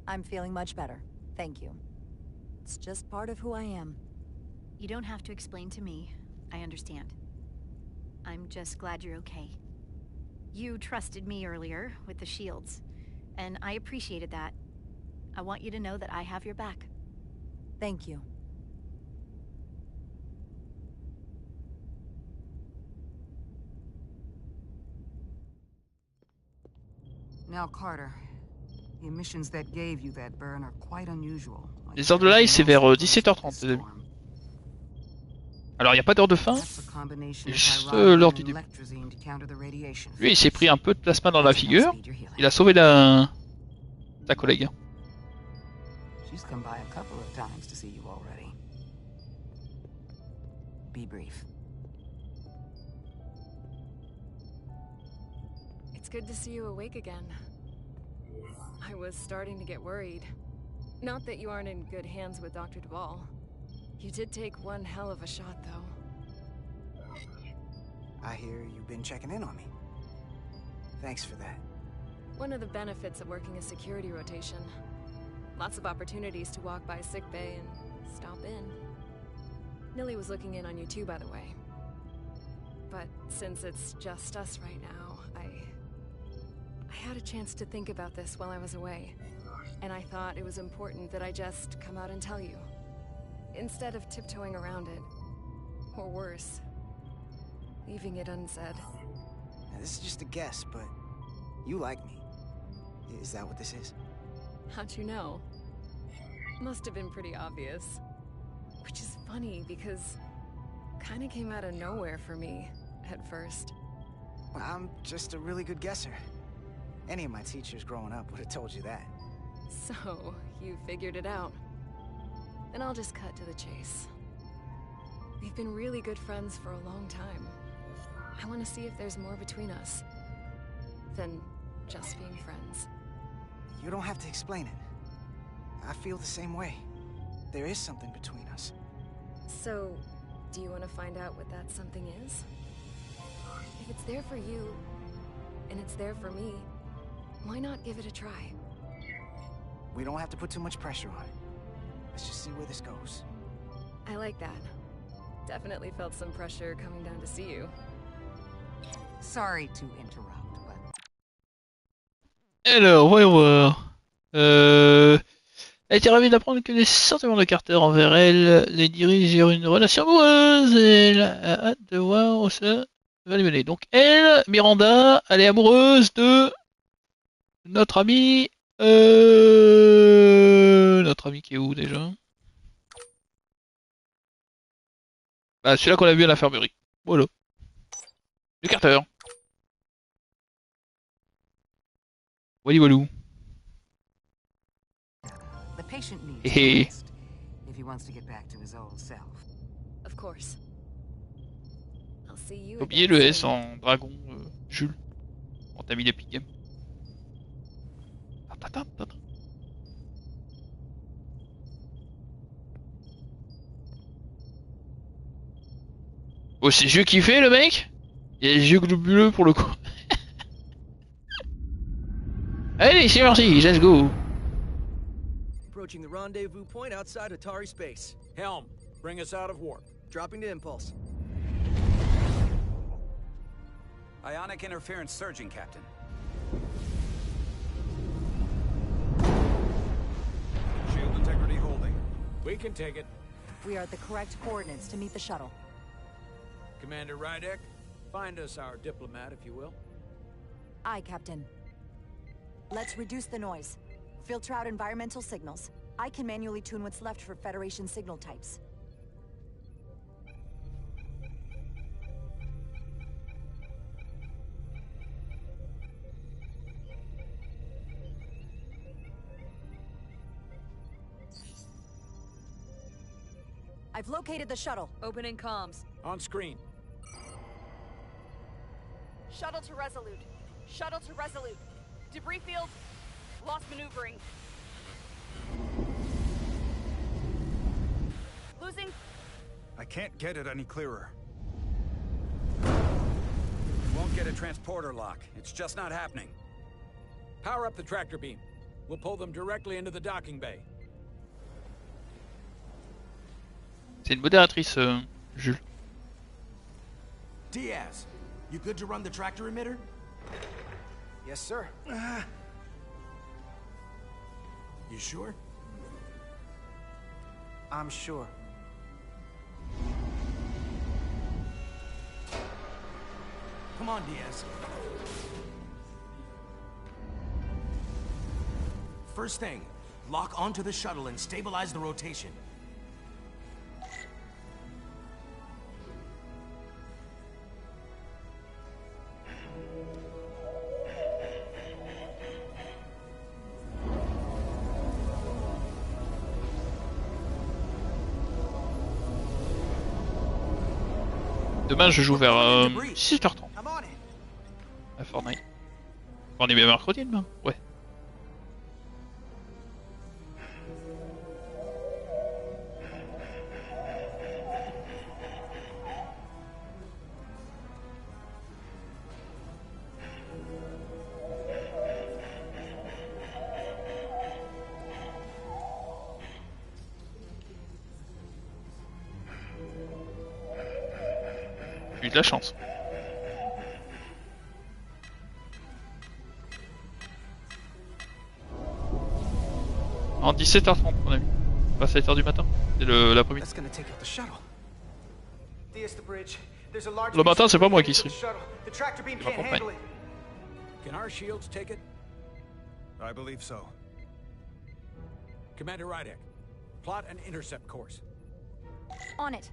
I'm feeling much better. Thank you. It's just part of who I am. You don't have to explain to me. I understand. I'm just glad you're okay. You trusted me earlier with the shields, and I appreciated that. I want you to know that I have your back. Thank you. Now, Carter, the emissions that gave you that burn are quite unusual. Les heures de live, c'est vers 17h30, les amis. Alors, il n'y a pas d'heure de fin, c'est juste l'heure du début. Lui, il s'est pris un peu de plasma dans la figure. Il a sauvé sa collègue. She's come by a couple of times to see you already. Be brief. It's good to see you awake again. I was starting to get worried. Not that you aren't in good hands with Dr. 𝐸. You did take one hell of a shot, though. I hear you've been checking in on me. Thanks for that. One of the benefits of working a security rotation. Lots of opportunities to walk by sickbay and stop in. Nilly was looking in on you too, by the way. But since it's just us right now, I had a chance to think about this while I was away. And I thought it was important that I just come out and tell you. Instead of tiptoeing around it. Or worse, leaving it unsaid. Now, this is just a guess, but you like me. Is that what this is? How'd you know? Must have been pretty obvious. Which is funny, because kinda came out of nowhere for me, at first. Well, I'm just a really good guesser. Any of my teachers growing up would have told you that. So, you figured it out. Then I'll just cut to the chase. We've been really good friends for a long time. I want to see if there's more between us than just being friends. You don't have to explain it. I feel the same way. There is something between us. So, do you want to find out what that something is? If it's there for you, and it's there for me, why not give it a try? We don't have to put too much pressure on it. Let's just see where this goes. I like that. Definitely felt some pressure coming down to see you. Sorry to interrupt, but... Alors, voyons voir. Elle était ravie d'apprendre que les sentiments de Carter envers elle les dirigent vers une relation amoureuse et elle a hâte de voir où ça va les mener. Donc elle, Miranda, elle est amoureuse de notre ami... Notre ami qui est où déjà? Bah celui-là qu'on a vu à l'infirmerie. Voilà. Du Carter. Wally Walou. The patient needs Hé rest if he wants to get back to his old self. Of course. I'll see you oublié again le soon. S en dragon, Jules. Quand t'as mis l'Epic Game. Oh, c'est yeux qui fait le mec? Il a les yeux globuleux pour le coup. Allez, c'est parti, let's go. Approaching the rendezvous point outside Atari space. Helm, bring us out of warp. Dropping to impulse. Ionic interference surging, Captain. Shield integrity holding. We can take it. We are at the correct coordinates to meet the shuttle. Commander Rydek, find us our diplomat, if you will. Aye, Captain. Let's reduce the noise. Filter out environmental signals. I can manually tune what's left for Federation signal types. I've located the shuttle. Opening comms. On screen. Shuttle to Resolute. Shuttle to Resolute. Debris field. Lost maneuvering. Losing. I can't get it any clearer. Won't get a transporter lock. It's just not happening. Power up the tractor beam. We'll pull them directly into the docking bay. C'est une modératrice, Jules. Diaz, you good to run the tractor emitter? Yes, sir. You sure? I'm sure. Come on, Diaz. First thing, lock onto the shuttle and stabilize the rotation. Demain je joue vers 18h30 à Fortnite. On est bien mercredi demain. Ouais. J'ai eu de la chance. En 17h30 mon ami. Pas 7h du matin. C'est l'après-midi. Le matin c'est pas moi qui stream. C'est ma compagne. Can our shields take it? I believe so. Commander Rydek, plot an intercept course. On it.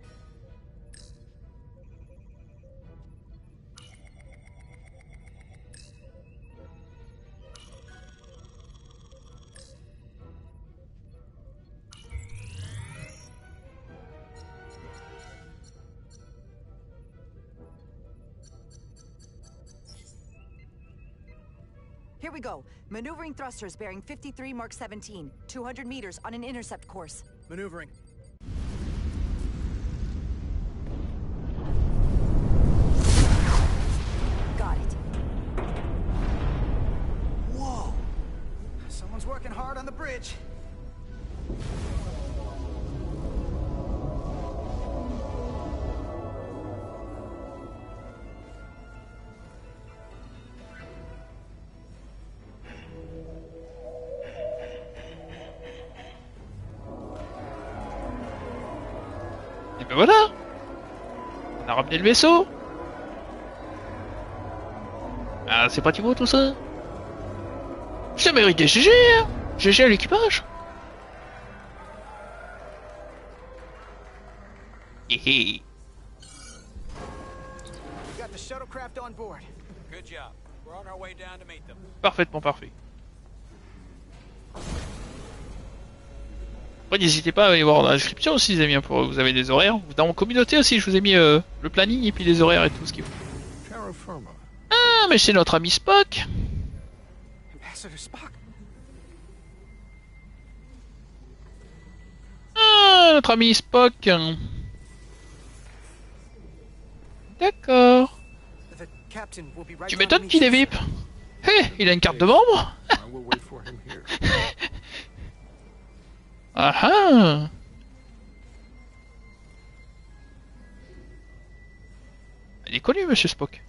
Here we go. Maneuvering thrusters bearing 53 Mark 17, 200 meters on an intercept course. Maneuvering. Got it. Whoa! Someone's working hard on the bridge. Et ben voilà. On a ramené le vaisseau. Ah, c'est pas du beau tout ça. Ça mérite des GG, hein. GG à l'équipage. Hihi. We got the shuttlecraft on board. Good job. We're on our way down to meet them. Parfaitement parfait. Après, n'hésitez pas à aller voir dans la description aussi, les amis, pour vous avez des horaires. Dans mon communauté aussi, je vous ai mis le planning et puis les horaires et tout ce qu'il faut. Ah, mais c'est notre ami Spock. Ambassador Spock. Ah, notre ami Spock. D'accord. The captain will be right Tu down m'étonnes to qu'il est meet VIP. Hé, il a une carte de membre. Ah ah. Il est connu, monsieur Spock.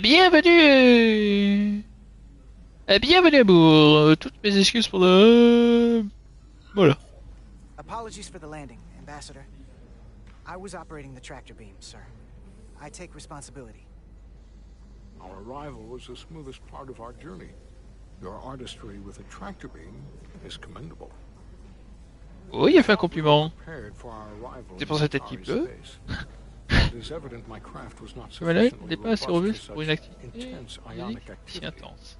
Bienvenue. Bienvenue à bord. Toutes mes excuses pour le... Voilà. Apologies for the landing, Ambassador. I was operating the tractor beam, sir. I take responsibility. Our arrival was the smoothest part of our journey. Your artistry with a tractor beam is commendable. Oui, il a fait un compliment. C'est pour sa tête qui pleut. Voilà, il n'est pas assez robuste pour une activité si intense.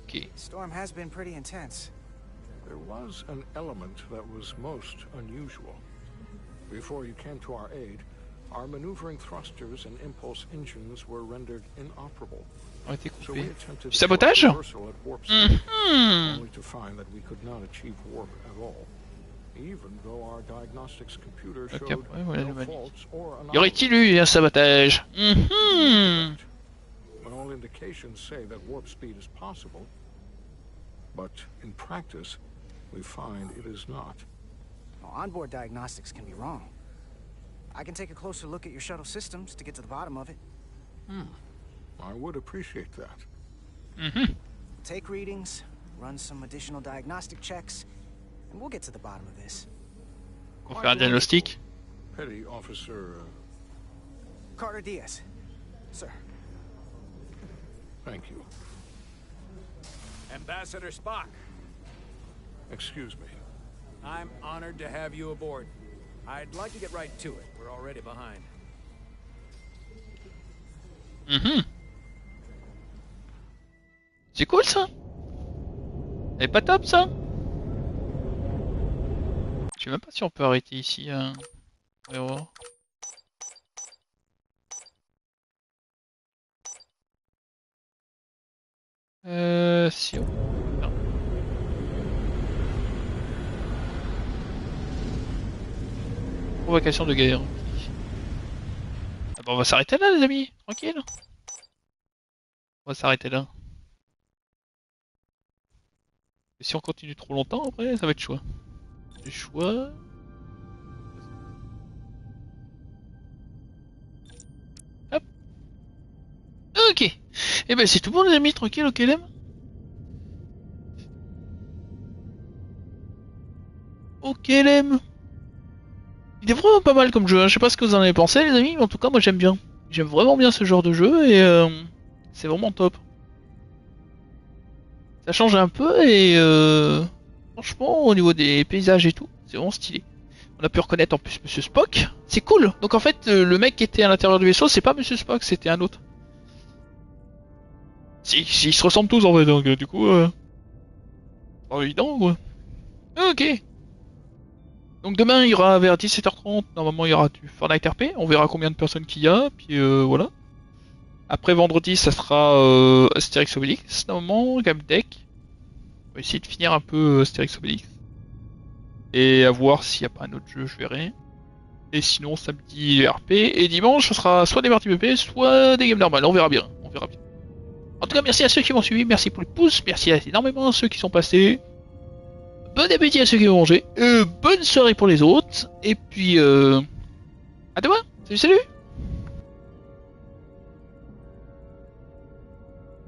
Ok. Storm has been pretty intense. There was an element that was most unusual. Before you came to our aid, our maneuvering thrusters and impulse engines were rendered inoperable. Ont été coupés. Du sabotage? Only to find that we could not achieve warp at all. Even though our diagnostics computer showed no faults or anomalies. Y aurait-il eu un sabotage? When all indications say that warp speed is possible, but in practice, we find it is not. Well, onboard diagnostics can be wrong. I can take a closer look at your shuttle systems to get to the bottom of it. I would appreciate that. Take readings, run some additional diagnostic checks, and we'll get to the bottom of this. On fait un diagnostic. Petty Officer... Carter Diaz. Sir. Thank you. Ambassador Spock. Excuse me. I'm honored to have you aboard. I'd like to get right to it. We're already behind. C'est cool ça. Elle est pas top ça. Je sais même pas si on peut arrêter ici. On va voir. Si on... Non. Provocation de guerre. Ah bah on va s'arrêter là les amis, tranquille. On va s'arrêter là. Et si on continue trop longtemps après, ça va être choix. Du choix... Hop. Ok. Et ben c'est tout bon les amis, tranquille, ok les. Ok les. Il est vraiment pas mal comme jeu, hein. Je sais pas ce que vous en avez pensé les amis, mais en tout cas moi j'aime bien. J'aime vraiment bien ce genre de jeu et c'est vraiment top. Ça change un peu et franchement au niveau des paysages et tout, c'est vraiment stylé. On a pu reconnaître en plus Monsieur Spock, c'est cool. Donc en fait le mec qui était à l'intérieur du vaisseau c'est pas Monsieur Spock, c'était un autre. Si, ils se ressemblent tous en fait, donc du coup... pas évident quoi. Ok. Donc demain il y aura vers 17h30, normalement il y aura du Fortnite RP, on verra combien de personnes qu'il y a, puis voilà. Après vendredi ça sera Astérix Obélix, normalement, Game Deck. On va essayer de finir un peu Astérix Obélix. Et à voir s'il n'y a pas un autre jeu, je verrai. Et sinon samedi RP, et dimanche ça sera soit des parties PP, soit des games normales, on verra bien, on verra bien. En tout cas merci à ceux qui m'ont suivi, merci pour les pouces, merci énormément à ceux qui sont passés. Bon appétit à ceux qui vont manger, bonne soirée pour les autres, et puis à demain, salut salut.